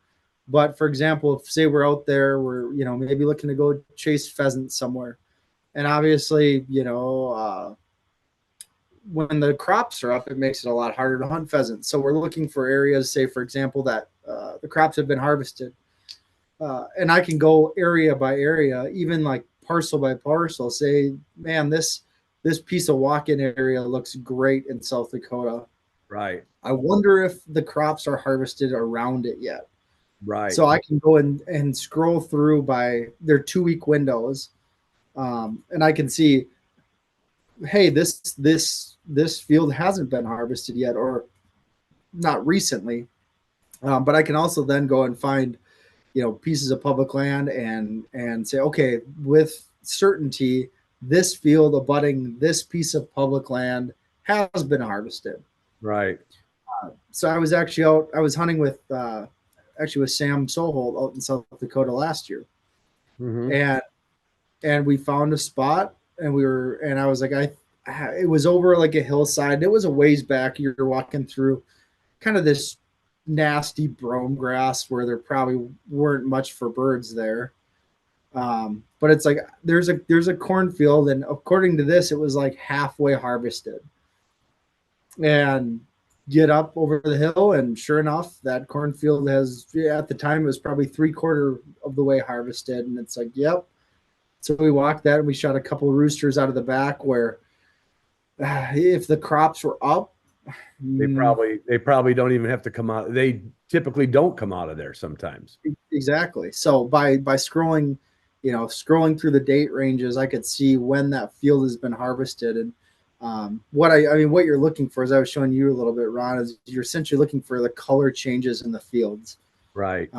But for example, if say we're out there, we're maybe looking to go chase pheasant somewhere, and obviously when the crops are up, it makes it a lot harder to hunt pheasants. So we're looking for areas, say for example, that the crops have been harvested, and I can go area by area, even like parcel by parcel. Say, man, this piece of walk-in area looks great in South Dakota. Right. I wonder if the crops are harvested around it yet. Right. So I can go and scroll through by their 2 week windows, and I can see, hey, this field hasn't been harvested yet, or not recently. But I can also then go and find, pieces of public land and say, okay, with certainty, this field abutting this piece of public land has been harvested. Right. So I was actually out. I was hunting with Sam Soholt out in South Dakota last year, Mhm. and we found a spot, and I was like, it was over like a hillside. It was a ways back. You're walking through kind of this nasty brome grass where there probably weren't much for birds there. But it's like there's a cornfield, and according to this, it was like halfway harvested. And get up over the hill, and sure enough, that cornfield has, at the time, it was probably 3/4 of the way harvested. And it's like, yep. So we walked that, and we shot a couple of roosters out of the back where, if the crops were up, They probably don't even have to come out. They typically don't come out of there sometimes. exactly. So by scrolling, scrolling through the date ranges, I could see when that field has been harvested. And what you're looking for, as I was showing you a little bit, Ron, is you're essentially looking for the color changes in the fields. Right.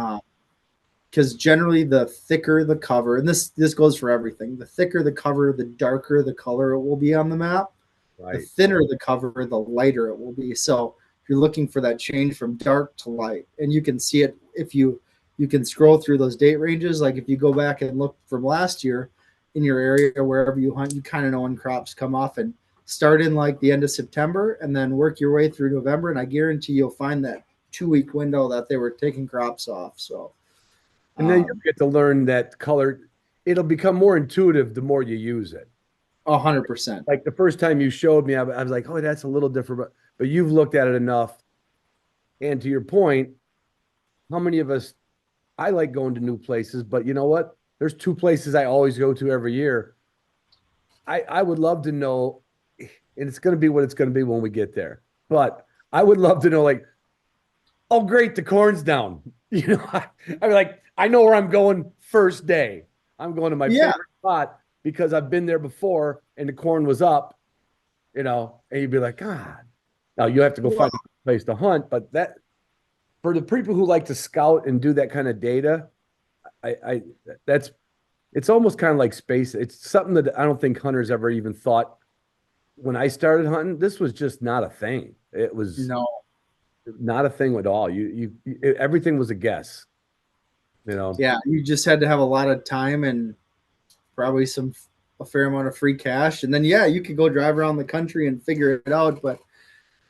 Because generally, the thicker the cover, and this goes for everything, the thicker the cover, the darker the color it will be on the map. Right. The thinner the cover, the lighter it will be. So if you're looking for that change from dark to light, and you can see it if you can scroll through those date ranges. Like if you go back and look from last year in your area, wherever you hunt, you kind of know when crops come off, and start in like the end of September and then work your way through November. And I guarantee you'll find that 2 week window that they were taking crops off. So, and then you get to learn that color. It'll become more intuitive the more you use it. 100%. Like the first time you showed me, I was like, oh, that's a little different. But you've looked at it enough. And to your point, how many of us, I like going to new places, but you know what? There's 2 places I always go to every year. I would love to know, and it's going to be what it's going to be when we get there. But I would love to know, like, oh, great, the corn's down. I'm like, I know where I'm going first day. I'm going to my favorite spot because I've been there before and the corn was up, and you'd be like, God. Now you have to go find a place to hunt, but that for the people who like to scout and do that kind of data, it's almost kind of like space. It's something that I don't think hunters ever even thought when I started hunting. This was just not a thing. It was not a thing at all. Everything was a guess. Yeah, you just had to have a lot of time and probably a fair amount of free cash, and then you could go drive around the country and figure it out. But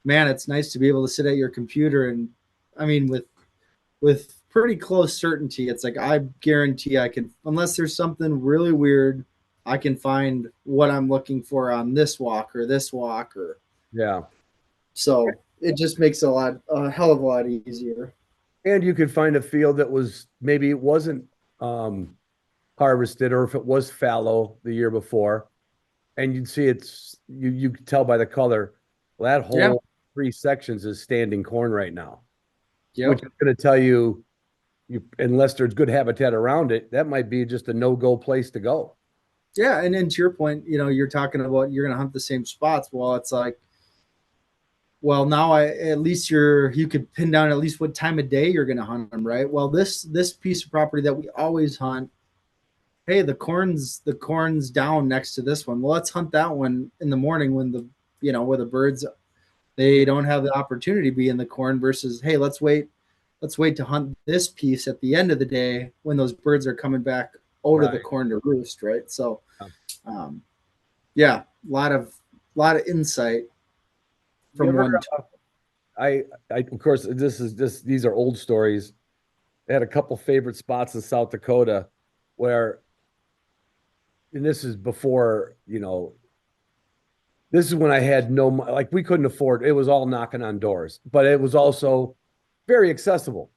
man, it's nice to be able to sit at your computer and, I mean, with pretty close certainty, it's like I guarantee I can, unless there's something really weird, I can find what I'm looking for on this walk or this walk or so it just makes a hell of a lot easier. And you could find a field that was maybe it wasn't harvested, or if it was fallow the year before, and you'd see you could tell by the color. Well, that whole 3 sections is standing corn right now, which is going to tell you, unless there's good habitat around it, that might be just a no-go place to go. Yeah, and then to your point, you're talking about you're going to hunt the same spots. Well, it's like, well, now at least you could pin down at least what time of day you're going to hunt them, right? Well, this piece of property that we always hunt, hey, the corn's down next to this one. Well, let's hunt that one in the morning when where the birds, they don't have the opportunity to be in the corn, versus, hey, let's wait to hunt this piece at the end of the day when those birds are coming back out of the corn to roost, right? So, a lot of insight from one. Of course, these are old stories. I had a couple favorite spots in South Dakota where, and this is before, this is when I had we couldn't afford, it was all knocking on doors, but it was also very accessible.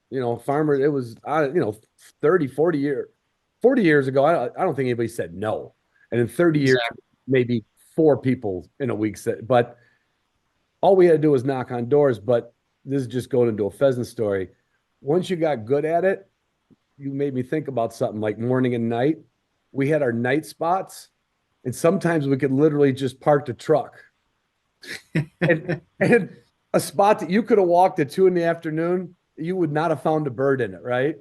Farmer, it was, 30, 40 years ago, I don't think anybody said no. And in 30 years, maybe 4 people in a week said, but all we had to do was knock on doors. But this is just going into a pheasant story. Once you got good at it, you made me think about something like morning and night. We had our night spots, and sometimes we could literally just park the truck and a spot that you could have walked at 2 PM, you would not have found a bird in it, right?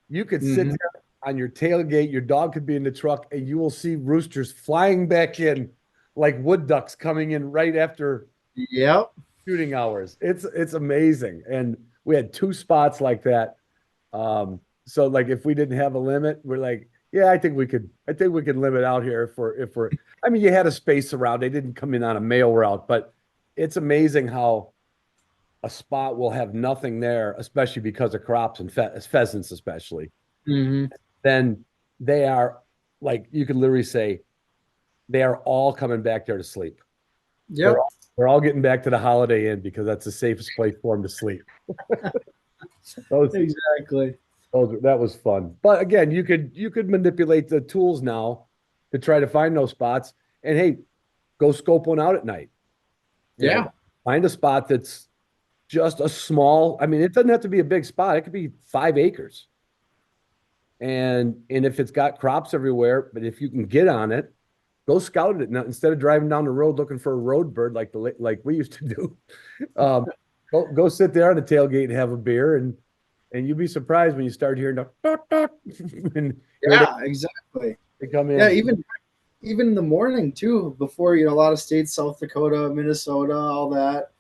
You could sit there on your tailgate, your dog could be in the truck, and you will see roosters flying back in like wood ducks coming in right after shooting hours. It's amazing. And we had 2 spots like that. So like if we didn't have a limit, we're like, I think we could limit out here if we're I mean, you had a space around. They didn't come in on a mail route, but it's amazing how a spot will have nothing there, especially because of crops and pheasants, especially. Then they are, like, you could literally say they are all coming back there to sleep. They're all getting back to the Holiday Inn because that's the safest place for them to sleep. Exactly. That was fun. But again, you could manipulate the tools now to try to find those spots. And hey, go scope one out at night. Find a spot that's just a small, I mean, it doesn't have to be a big spot. It could be 5 acres. And if it's got crops everywhere, but if you can get on it, go scout it. Now, instead of driving down the road looking for a road bird like we used to do, go sit there on the tailgate and have a beer, and you'll be surprised when you start hearing the exactly. They come in. Yeah, even in the morning too, before a lot of states, South Dakota, Minnesota, all that.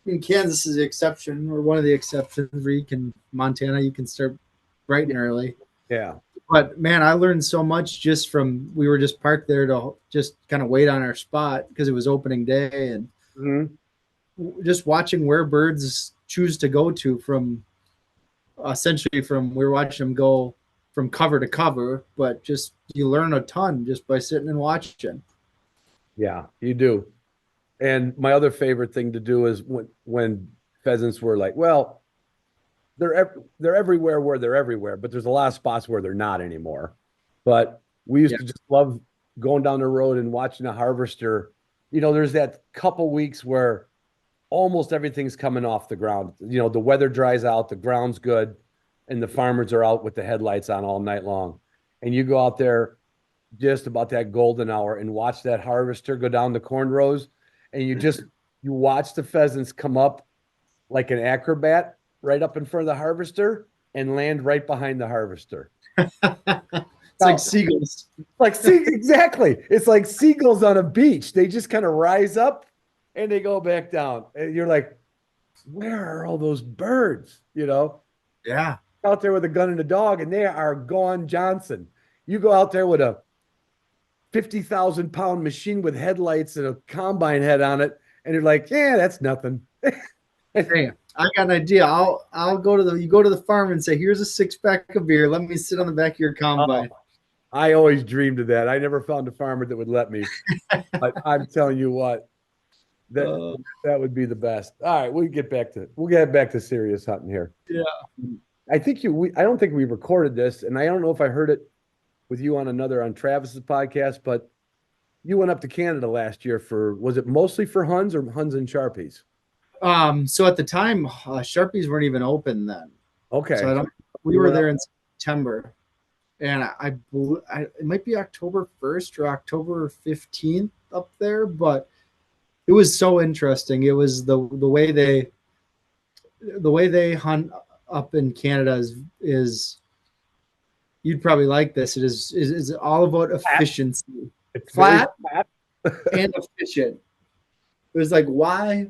I mean, Kansas is the exception, or one of the exceptions, where Montana, you can start bright and early. Yeah. But man, I learned so much just we were just parked there to just kind of wait on our spot because it was opening day, and just watching where birds choose to go to we were watching them go from cover to cover, but just you learn a ton just by sitting and watching. Yeah, you do. And my other favorite thing to do is when pheasants were like, well, they're everywhere where they're everywhere, but there's a lot of spots where they're not anymore. But we used to just love going down the road and watching a harvester, there's that couple weeks where almost everything's coming off the ground. The weather dries out, the ground's good, and the farmers are out with the headlights on all night long. And you go out there just about that golden hour and watch that harvester go down the corn rows, and you watch the pheasants come up like an acrobat right up in front of the harvester and land right behind the harvester. It's like seagulls. Exactly. It's like seagulls on a beach. They just kind of rise up and they go back down. And you're like, where are all those birds? Yeah. Out there with a gun and a dog, and they are gone Johnson. You go out there with a 50,000-pound machine with headlights and a combine head on it, and you're like, yeah, that's nothing. Hey, I got an idea. I'll go to you go to the farm and say, here's a 6-pack of beer. Let me sit on the back of your combine. I always dreamed of that. I never found a farmer that would let me. But I'm telling you what, that would be the best. All right, we'll get back to serious hunting here. Yeah. I don't think we recorded this, and I don't know if I heard it with you on Travis's podcast, but you went up to Canada last year was it mostly for Huns or Huns and Sharpies? So at the time, Sharpies weren't even open then. Okay. So we were there in September, and it might be October 1st or October 15th up there, but it was so interesting. It was the way they hunt up in Canada is you'd probably like this. It is all about efficiency. It's flat flat and efficient. It was like, why?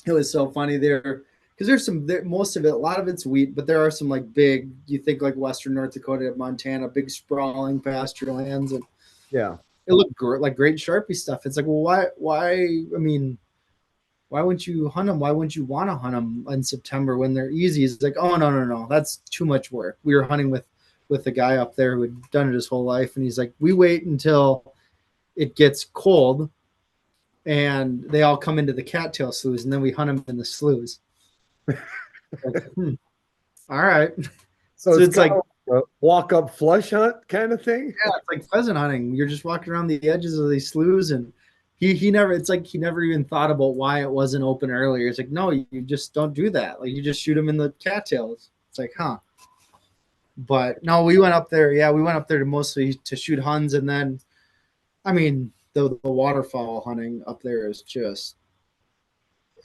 It was so funny there because most of it, a lot of it's wheat, but there are some like big, you think like Western North Dakota, Montana, big sprawling pasture lands. And yeah, it looked like great Sharpie stuff. It's like, well, why wouldn't you hunt them? Why wouldn't you want to hunt them in September when they're easy? It's like, oh, no. That's too much work. We were hunting with a guy up there who had done it his whole life. And he's like, we wait until it gets cold and they all come into the cattail sloughs, and then we hunt them in the sloughs. Like, all right. So it's like a walk up flush hunt kind of thing. Yeah, it's like pheasant hunting. You're just walking around the edges of these sloughs, and he never even thought about why it wasn't open earlier. It's like, no, you just don't do that. Like, you just shoot them in the cattails. It's like, huh. But no, we went up there. Yeah, we went up there to shoot Huns, and then, I mean, the waterfowl hunting up there is just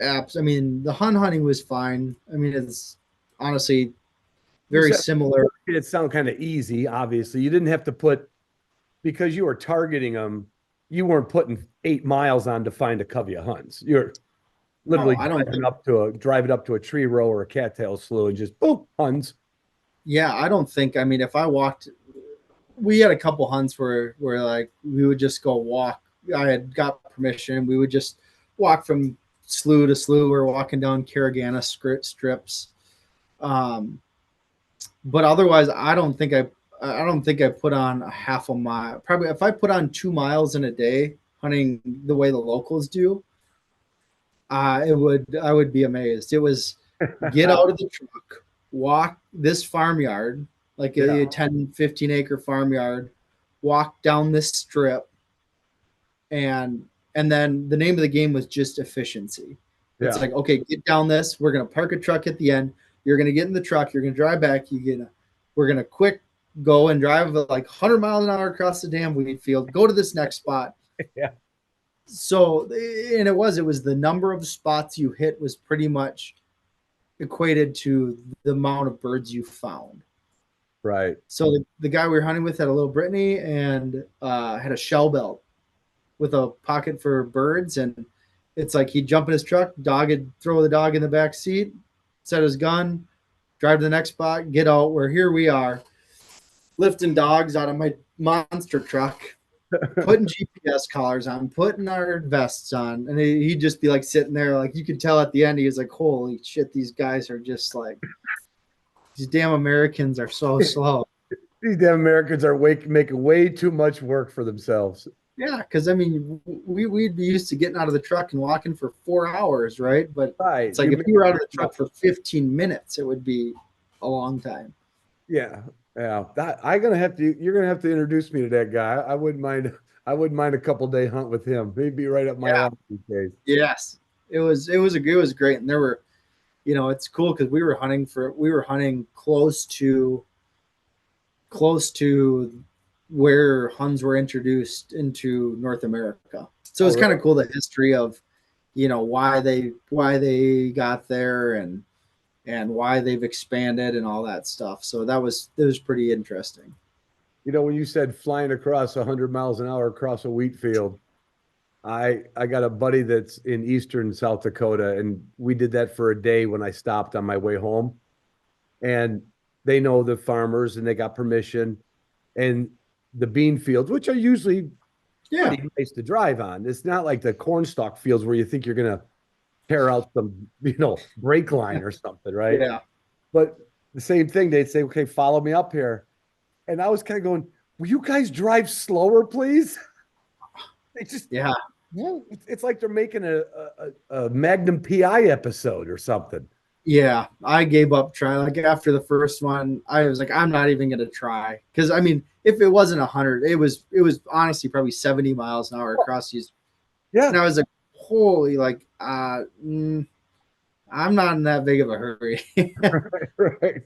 apps. I mean, the Hun hunting was fine. I mean, it's honestly very similar. It sounded kind of easy. Obviously, you didn't have to because you were targeting them. You weren't putting 8 miles on to find a covey of Huns. You're literally driving up to a tree row or a cattail slough and just boom, Huns. Yeah, I don't think. I mean, if I walked, we had a couple hunts where like we would just go walk. I had got permission. We would just walk from slough to slough. We're walking down Caragana strips. But otherwise, I don't think I put on a half a mile. Probably if I put on 2 miles in a day hunting the way the locals do, I would be amazed. It was get out of the truck, walk this farmyard, like a 10, 15 acre farmyard, walk down this strip, and then the name of the game was just efficiency. It's like, okay, get down this. We're gonna park a truck at the end. You're gonna get in the truck. You're gonna drive back. We're gonna quick go and drive like 100 miles an hour across the damn wheat field. Go to this next spot. Yeah. So, and it was the number of spots you hit was pretty much equated to the amount of birds you found. Right. So the guy we were hunting with had a little Brittany and had a shell belt with a pocket for birds. And it's like he'd jump in his truck, throw the dog in the back seat, set his gun, drive to the next spot, get out. Where here we are, lifting dogs out of my monster truck, putting GPS collars on, putting our vests on. And he'd just be like sitting there. Like you could tell at the end, he was like, holy shit, these guys are just like, these damn Americans are so slow. These damn Americans are making way too much work for themselves. Yeah, because I mean, we'd be used to getting out of the truck and walking for 4 hours, right? But it's like if you were out of the truck for 15 minutes, it would be a long time. Yeah. You're gonna have to introduce me to that guy. I wouldn't mind I wouldn't mind a couple day hunt with him. He'd be right up my alley these days. Yes, it was great, and there were, it's cool because we were hunting close to where Huns were introduced into North America. So it's kind of cool, the history of, why they got there and why they've expanded and all that stuff. So that was pretty interesting. When you said flying across 100 miles an hour across a wheat field, I got a buddy that's in eastern South Dakota, and we did that for a day when I stopped on my way home. And they know the farmers, and they got permission. And the bean fields, which are usually pretty nice to drive on. It's not like the cornstalk fields where you think you're going to tear out some, brake line or something, right? Yeah. But the same thing, they'd say, okay, follow me up here. And I was kind of going, will you guys drive slower, please? They just, it's like they're making a Magnum PI episode or something. Yeah, I gave up trying. Like after the first one, I was like, I'm not even gonna try. Because I mean, if it wasn't 100, it was honestly probably 70 miles an hour across these. Yeah. And I was like, holy, like, I'm not in that big of a hurry. Right.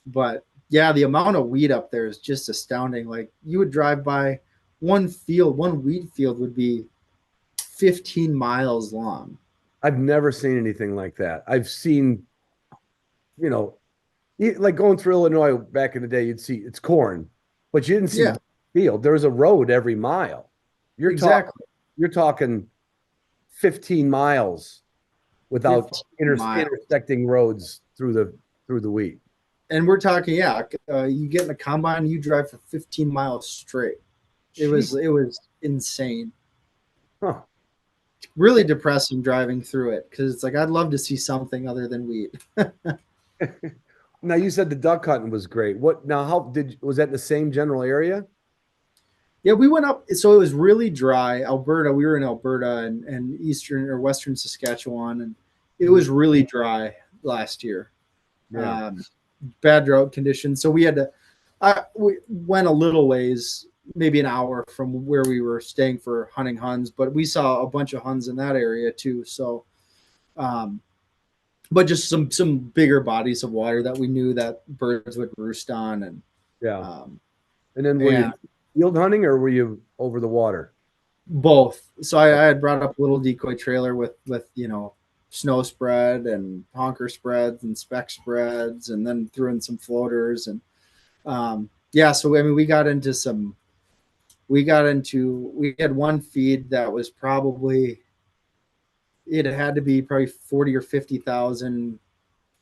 But yeah, the amount of weed up there is just astounding. Like you would drive by one wheat field would be 15 miles long. I've never seen anything like that. I've seen, like going through Illinois back in the day, you'd see it's corn, but you didn't see the field. There was a road every mile. You're talking 15 miles without intersecting roads through the wheat. And we're talking, you get in a combine, you drive for 15 miles straight. It was insane. Huh. Really depressing driving through it because it's like I'd love to see something other than wheat. Now you said the duck hunting was great. Was that in the same general area? Yeah, we went up. So it was really dry. Alberta, we were in Alberta and eastern or western Saskatchewan, and it was really dry last year. Yeah. Bad drought conditions. So we had to. We went a little ways, maybe an hour from where we were staying for hunting Huns, but we saw a bunch of Huns in that area too. So, but just some bigger bodies of water that we knew that birds would roost on. And and then were you field hunting or were you over the water? Both. So I had brought up a little decoy trailer with snow spread and honker spreads and speck spreads, and then threw in some floaters and so I mean we had one feed that was it had to be probably 40 or 50,000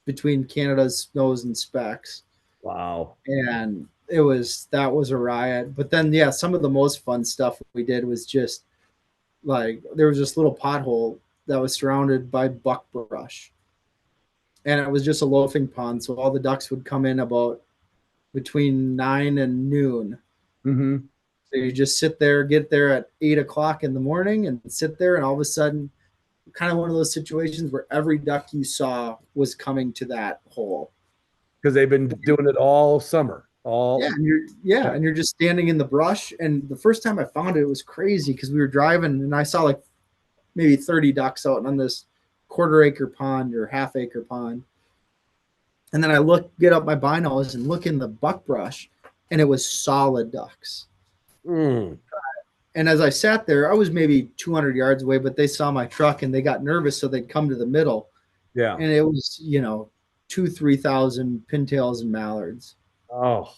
between Canada's snows and specks. Wow. And that was a riot. But then, some of the most fun stuff we did was just like, there was this little pothole that was surrounded by buckbrush. And it was just a loafing pond. So all the ducks would come in about between 9 and noon. Mm-hmm. So you just sit there, get there at 8 o'clock in the morning and sit there. And all of a sudden, kind of one of those situations where every duck you saw was coming to that hole. Because they've been doing it all summer. And you're just standing in the brush. And the first time I found it, it was crazy because we were driving and I saw like maybe 30 ducks out on this quarter-acre pond or half-acre pond. And then I get up my binos and look in the buckbrush, and it was solid ducks. Mm. And as I sat there, I was maybe 200 yards away, but they saw my truck and they got nervous, so they'd come to the middle. Yeah. And it was, 2,000-3,000 pintails and mallards. Oh,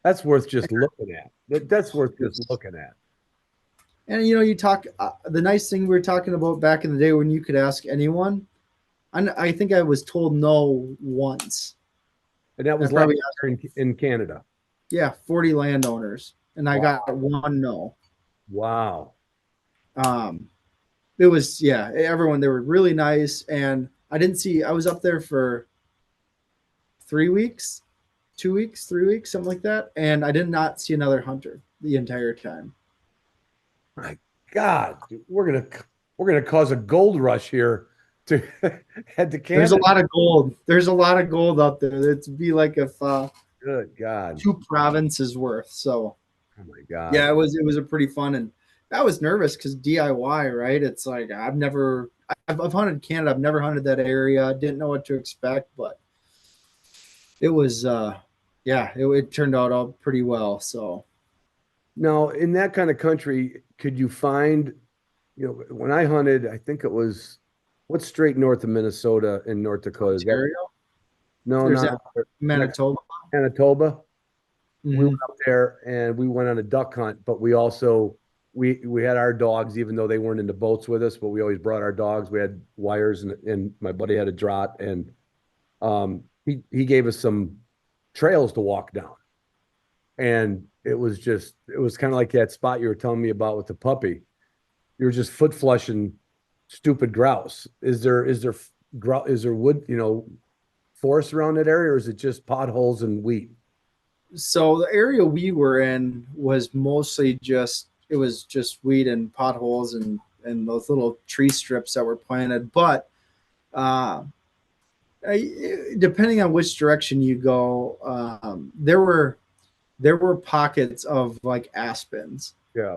that's worth just looking at. That's worth just looking at. And, you talk, the nice thing we were talking about back in the day when you could ask anyone, I think I was told no once. And that was last year in Canada. Yeah, 40 landowners. And I got one no. Wow. It was, everyone, they were really nice. And I was up there for 3 weeks, 2 weeks, 3 weeks, something like that. And I did not see another hunter the entire time. My God, we're gonna cause a gold rush here to head to Canada. There's a lot of gold. There's a lot of gold out there. It'd be like if good God, 2 provinces worth. So oh my God. Yeah, it was a pretty fun. And I was nervous because DIY, right? It's like I've hunted Canada. I've never hunted that area. Didn't know what to expect, but it was yeah, it turned out all pretty well. So Now, in that kind of country, could you find, when I hunted, I think it was what's straight north of Minnesota and North Dakota? Is that Ontario, no, there's not that Manitoba. Manitoba? We Mhm. went up there and we went on a duck hunt, but we also we had our dogs, even though they weren't in the boats with us, but we always brought our dogs. We had wires and my buddy had a draught and he gave us some trails to walk down. And it was kind of like that spot you were telling me about with the puppy. You're just foot flushing stupid grouse. Is there wood, forest around that area, or is it just potholes and wheat? So the area we were in was mostly it was just weed and potholes and those little tree strips that were planted. But uh, depending on which direction you go, there were pockets of like aspens. Yeah.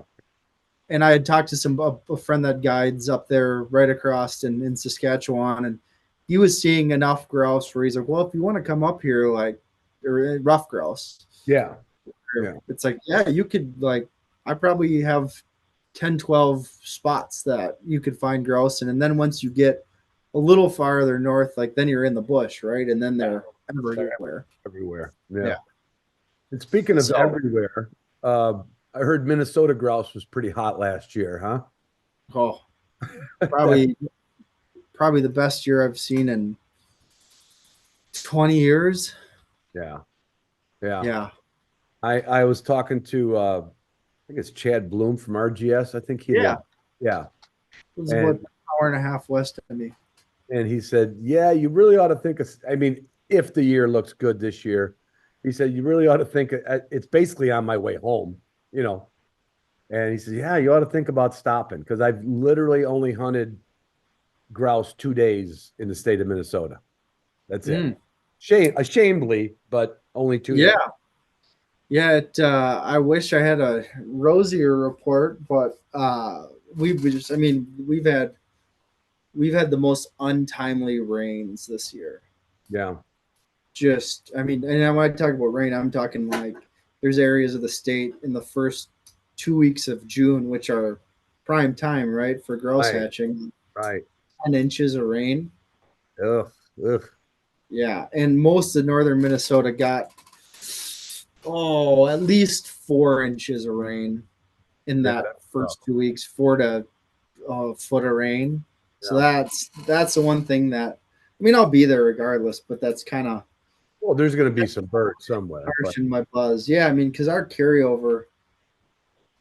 And I had talked to a friend that guides up there right across in Saskatchewan, and he was seeing enough grouse where he's like, well, if you want to come up here, like, or rough grouse, Yeah. Yeah. it's like, yeah, you could, like, I probably have 10, 12 spots that you could find grouse in. And then once you get a little farther north, like, then you're in the bush, right? And then they're everywhere. Everywhere. Yeah. Yeah. And speaking of So- everywhere, I heard Minnesota grouse was pretty hot last year, huh? Oh, probably the best year I've seen in 20 years. Yeah. Yeah. Yeah. I was talking to I think it's Chad Bloom from RGS. I think he Yeah. Yeah. It was And- about an hour and a half west of me. And he said, yeah, you really ought to think of, I mean, if the year looks good this year, he said, you really ought to think it's basically on my way home, And he said, yeah, you ought to think about stopping because I've literally only hunted grouse 2 days in the state of Minnesota. That's it. Ashamedly, but only 2 days. Yeah. I wish I had a rosier report, but we've had the most untimely rains this year. Yeah. And when I talk about rain, I'm talking like there's areas of the state in the first 2 weeks of June, which are prime time, right, for grouse hatching. Right. 10 inches of rain. Ugh. Yeah, and most of northern Minnesota got at least 4 inches of rain in that first 2 weeks, 4 to a foot of rain. So that's the one thing that I'll be there regardless, but that's kind of There's going to be some birds somewhere. harshing my buzz. Yeah, because our carryover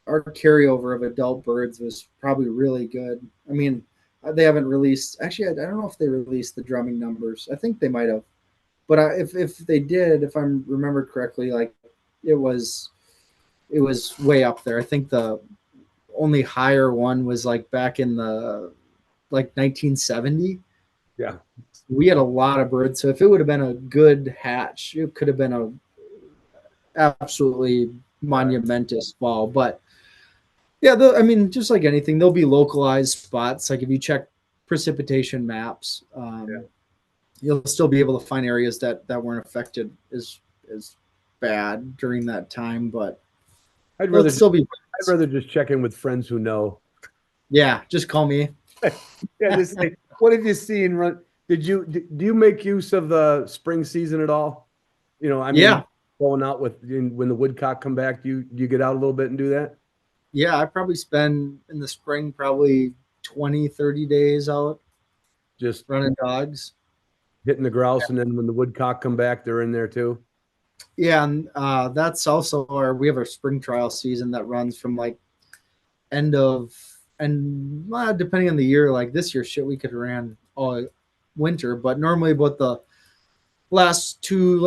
of adult birds was probably really good. They haven't released. Actually, I don't know if they released the drumming numbers. I think they might have, but if they did, if I remember correctly, like it was way up there. I think the only higher one was like back in the 1970. Yeah. We had a lot of birds, so if it would have been a good hatch, it could have been a absolutely monumentous fall. But yeah, just like anything, there'll be localized spots. Like if you check precipitation maps, you'll still be able to find areas that weren't affected as bad during that time. But I'd rather be. just check in with friends who know. Yeah, just call me. Yeah, just say, what have you seen? Do you make use of the spring season at all? Going out when the woodcock come back, do you get out a little bit and do that? Yeah, I probably spend in the spring probably 20, 30 days out just running dogs, hitting the grouse, and then when the woodcock come back, they're in there too. Yeah, and that's also we have our spring trial season that runs from like depending on the year, like this year, we could have ran all winter, but normally about the last 2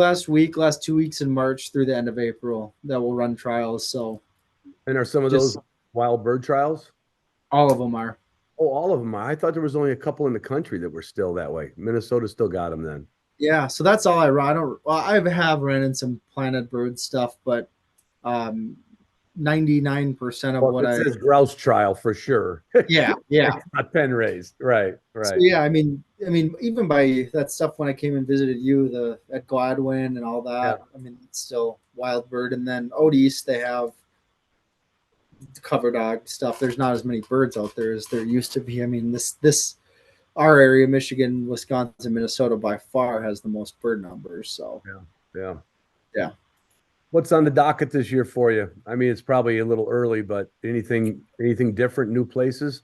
weeks in March through the end of April that will run trials. So, and are some of those wild bird trials? All of them are. Oh, all of them are. I thought there was only a couple in the country that were still that way. Minnesota still got them then. Yeah, so that's all I run. I have ran in some planted bird stuff, but 99% of Well, what it says grouse trial for sure. yeah, yeah. It's not pen raised. Right, So right. yeah, I mean, even by that stuff when I came and visited you, at Gladwin and all Yeah. that. I mean, it's still wild bird. And then out east they have the cover dog stuff. There's not as many birds out there as there used to be. I mean, this our area, Michigan, Wisconsin, Minnesota, by far has the most bird numbers. So Yeah. yeah. What's on the docket this year for you? I mean, it's probably a little early, but anything different, new places?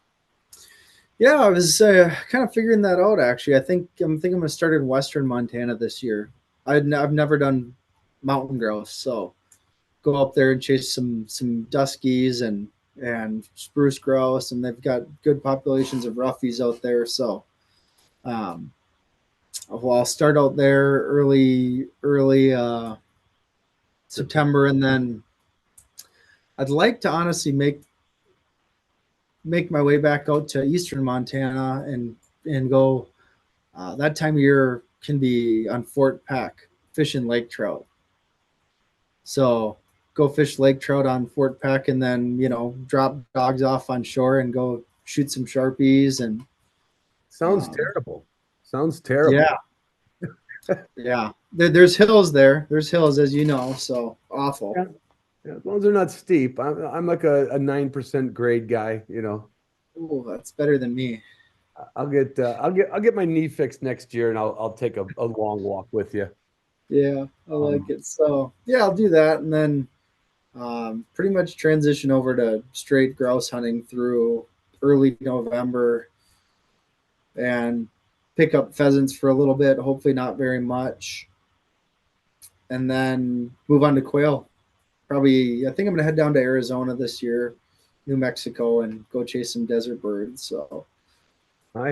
Yeah, I was kind of figuring that out actually. I'm thinking I'm gonna start in Western Montana this year. I've never done mountain grouse, so go up there and chase some duskies and spruce grouse, and they've got good populations of roughies out there. So, um, well, I'll start out there early September, and then I'd like to honestly make my way back out to Eastern Montana and go. That time of year can be on Fort Peck fishing lake trout. So go fish lake trout on Fort Peck, and then drop dogs off on shore and go shoot some Sharpies and Sounds um, terrible. Sounds terrible. yeah, yeah. There's hills there. There's hills, as you know, so awful. Yeah. Yeah, as long as they're not steep. I'm like a 9% grade guy, Oh, that's better than me. I'll get my knee fixed next year, and I'll take a long walk with you. Yeah, I like it. So yeah, I'll do that, and then pretty much transition over to straight grouse hunting through early November and pick up pheasants for a little bit, hopefully not very much, and then move on to quail. Probably, I think I'm going to head down to Arizona this year, New Mexico, and go chase some desert birds. So I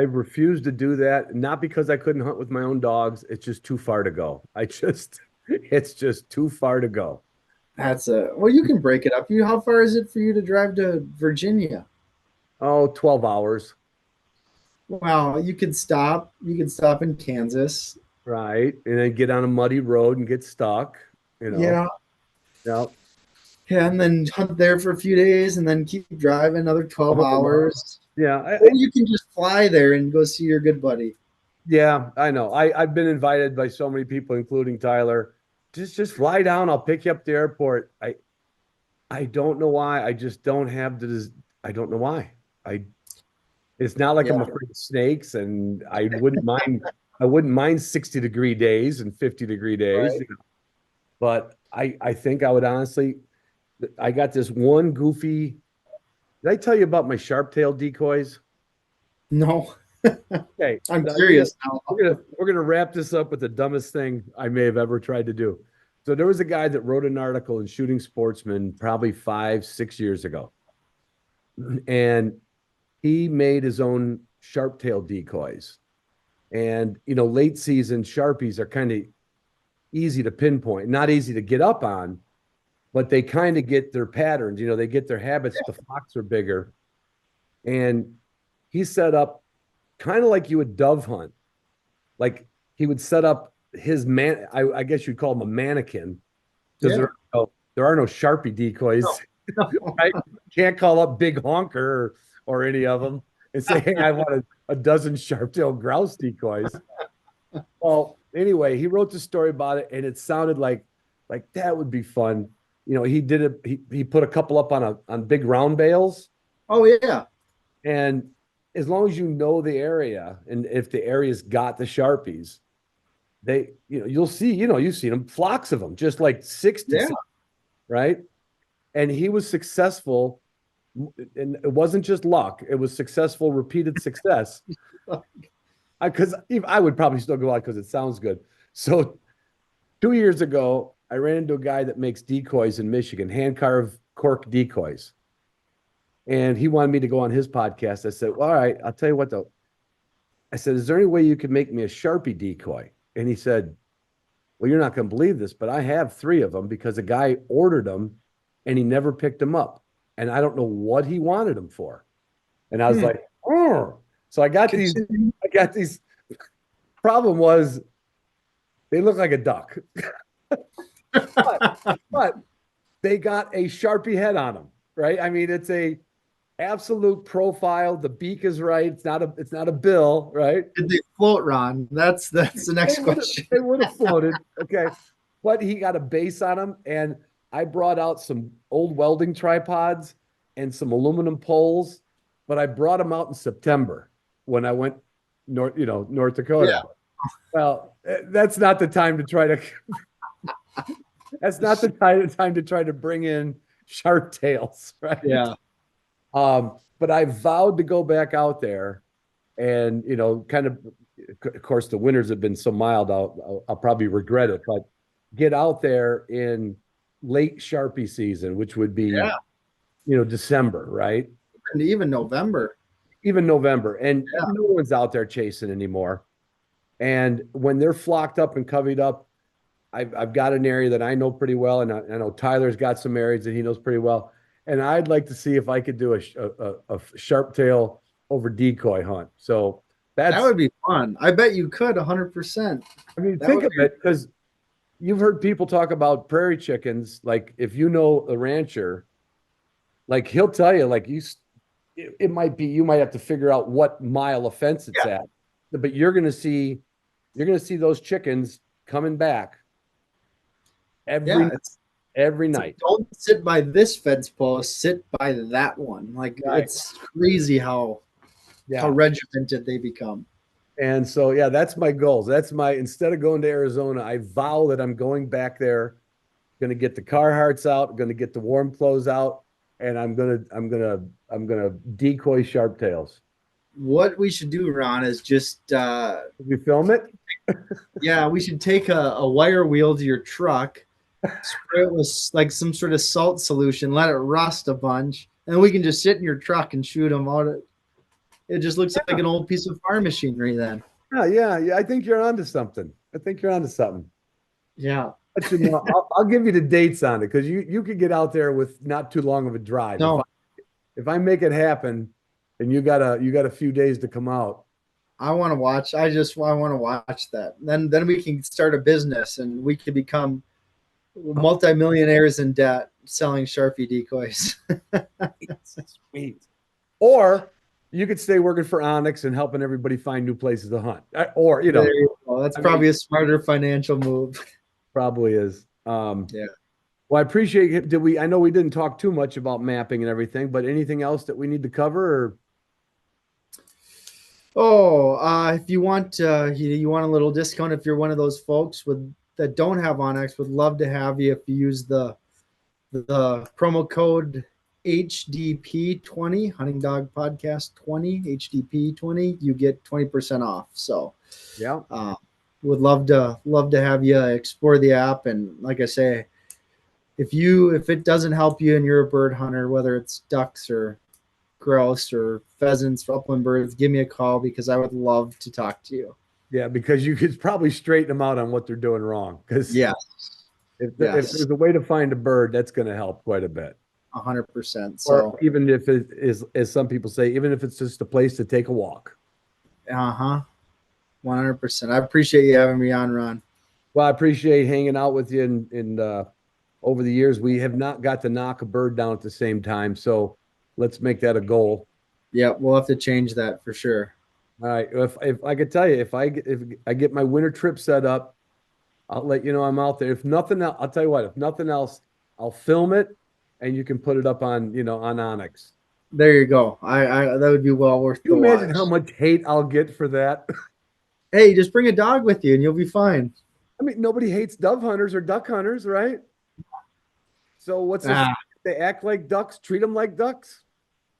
refused to do that, not because I couldn't hunt with my own dogs. It's just too far to go. It's just too far to go. well, you can break it up. How far is it for you to drive to Virginia? Oh, 12 hours. Well, you could stop. You could stop in Kansas. Right. And then get on a muddy road and get stuck, Yeah. Yeah. Yeah, and then hunt there for a few days, and then keep driving another 12 hours. Yeah. Or you can just fly there and go see your good buddy. Yeah, I know. I've been invited by so many people, including Tyler. Just fly down. I'll pick you up at the airport. I don't know why. I just don't have I don't know why. It's not like I'm afraid of snakes, and I wouldn't mind 60-degree days and 50-degree days. Right. But I think I would honestly, I got this one goofy. Did I tell you about my sharp-tail decoys? No. Okay. I'm curious now. We're gonna wrap this up with the dumbest thing I may have ever tried to do. So there was a guy that wrote an article in Shooting Sportsman probably 5-6 years ago. And he made his own sharp-tail decoys. And late season Sharpies are kind of easy to pinpoint, not easy to get up on, but they kind of get their patterns, they get their habits. The flocks are bigger. And he set up kind of like you would dove hunt. Like he would set up his I guess you'd call him a mannequin, because there are no Sharpie decoys. No. Right? Can't call up Big Honker or any of them and say, hey, I want a dozen sharp-tailed grouse decoys. Well, anyway, he wrote the story about it, and it sounded like that would be fun. He did it. He put a couple up on big round bales. Oh yeah. And as long as you know the area, and if the area's got the Sharpies, you'll see, you've seen them, flocks of them, just like 60, right? And he was successful, and it wasn't just luck. It was successful, repeated success. Because I would probably still go out because it sounds good. So 2 years ago, I ran into a guy that makes decoys in Michigan, hand-carved cork decoys. And he wanted me to go on his podcast. I said, well, all right, I'll tell you what, though. I said, is there any way you could make me a Sharpie decoy? And he said, well, you're not going to believe this, but I have 3 of them because a guy ordered them and he never picked them up. And I don't know what he wanted them for. And I was like, oh. So I got these. Problem was, they look like a duck. but they got a Sharpie head on them, right? I mean, it's a absolute profile. The beak is right. It's not a bill, right? Did they float, Ron? That's the next question. They would have floated. Okay. But he got a base on him. And I brought out some old welding tripods and some aluminum poles, but I brought them out in September when I went North Dakota. Yeah. Well, that's not the time to try to that's not the time to try to bring in shark tails, right? Yeah. But I vowed to go back out there and, kind of course, the winters have been so mild, I'll probably regret it, but get out there in late Sharpie season, which would be, December, right? And even November. Even November. And no one's out there chasing anymore. And when they're flocked up and covered up, I've got an area that I know pretty well. And I know Tyler's got some areas that he knows pretty well. And I'd like to see if I could do a sharp tail over decoy hunt. So that would be fun. I bet you could 100%. I mean, think of it, because you've heard people talk about prairie chickens. Like, if you know a rancher, like, he'll tell you, like, it might be, you might have to figure out what mile of fence it's at, but you're going to see those chickens coming back every night. So don't sit by this fence post, sit by that one. Like, it's crazy how regimented they become. And so, that's my goals. Instead of going to Arizona, I vow that I'm going back there, going to get the Carhartts out, going to get the warm clothes out, and I'm gonna decoy sharp tails. What we should do, Ron, is just we film it. We should take a wire wheel to your truck, spray it with like some sort of salt solution, let it rust a bunch, and we can just sit in your truck and shoot them out. It just looks like an old piece of farm machinery then. Yeah. I think you're onto something. Yeah. I'll give you the dates on it, because you could get out there with not too long of a drive. No. If I make it happen, and you got a few days to come out. I want to watch. I want to watch that. Then we can start a business, and we can become multimillionaires in debt selling Sharpie decoys. Sweet. Or you could stay working for OnX and helping everybody find new places to hunt. Or there you go. That's probably a smarter financial move. Probably is. Well, I appreciate it. I know we didn't talk too much about mapping and everything, but anything else that we need to cover? If you want you want a little discount, if you're one of those folks that don't have OnX, would love to have you if you use the promo code HDP20, Hunting Dog Podcast 20, HDP20, you get 20% off. So would love to have you explore the app. And like I say, if it doesn't help you and you're a bird hunter, whether it's ducks or grouse or pheasants, upland birds, give me a call, because I would love to talk to you. Yeah, because you could probably straighten them out on what they're doing wrong. Because if there's a way to find a bird, that's going to help quite a bit. 100%. So, or even if it is, as some people say, even if it's just a place to take a walk. 100%. I appreciate you having me on, Ron. Well, I appreciate hanging out with you. And over the years, we have not got to knock a bird down at the same time. So let's make that a goal. Yeah, we'll have to change that for sure. All right. If I could tell you, if I get my winter trip set up, I'll let you know I'm out there. If nothing else, I'll tell you what. If nothing else, I'll film it, and you can put it up on on OnX. There you go. I that would be well worth. Can you imagine how much hate I'll get for that? Hey, just bring a dog with you, and you'll be fine. I mean, nobody hates dove hunters or duck hunters, right? So what's this? They act like ducks, treat them like ducks.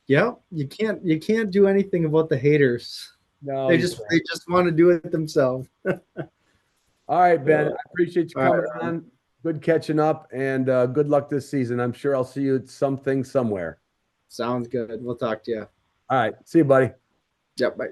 Yeah, you can't do anything about the haters. No, they just want to do it themselves. All right, Ben. I appreciate you coming on. Good catching up, and good luck this season. I'm sure I'll see you at something somewhere. Sounds good. We'll talk to you. All right. See you, buddy. Yep. Bye.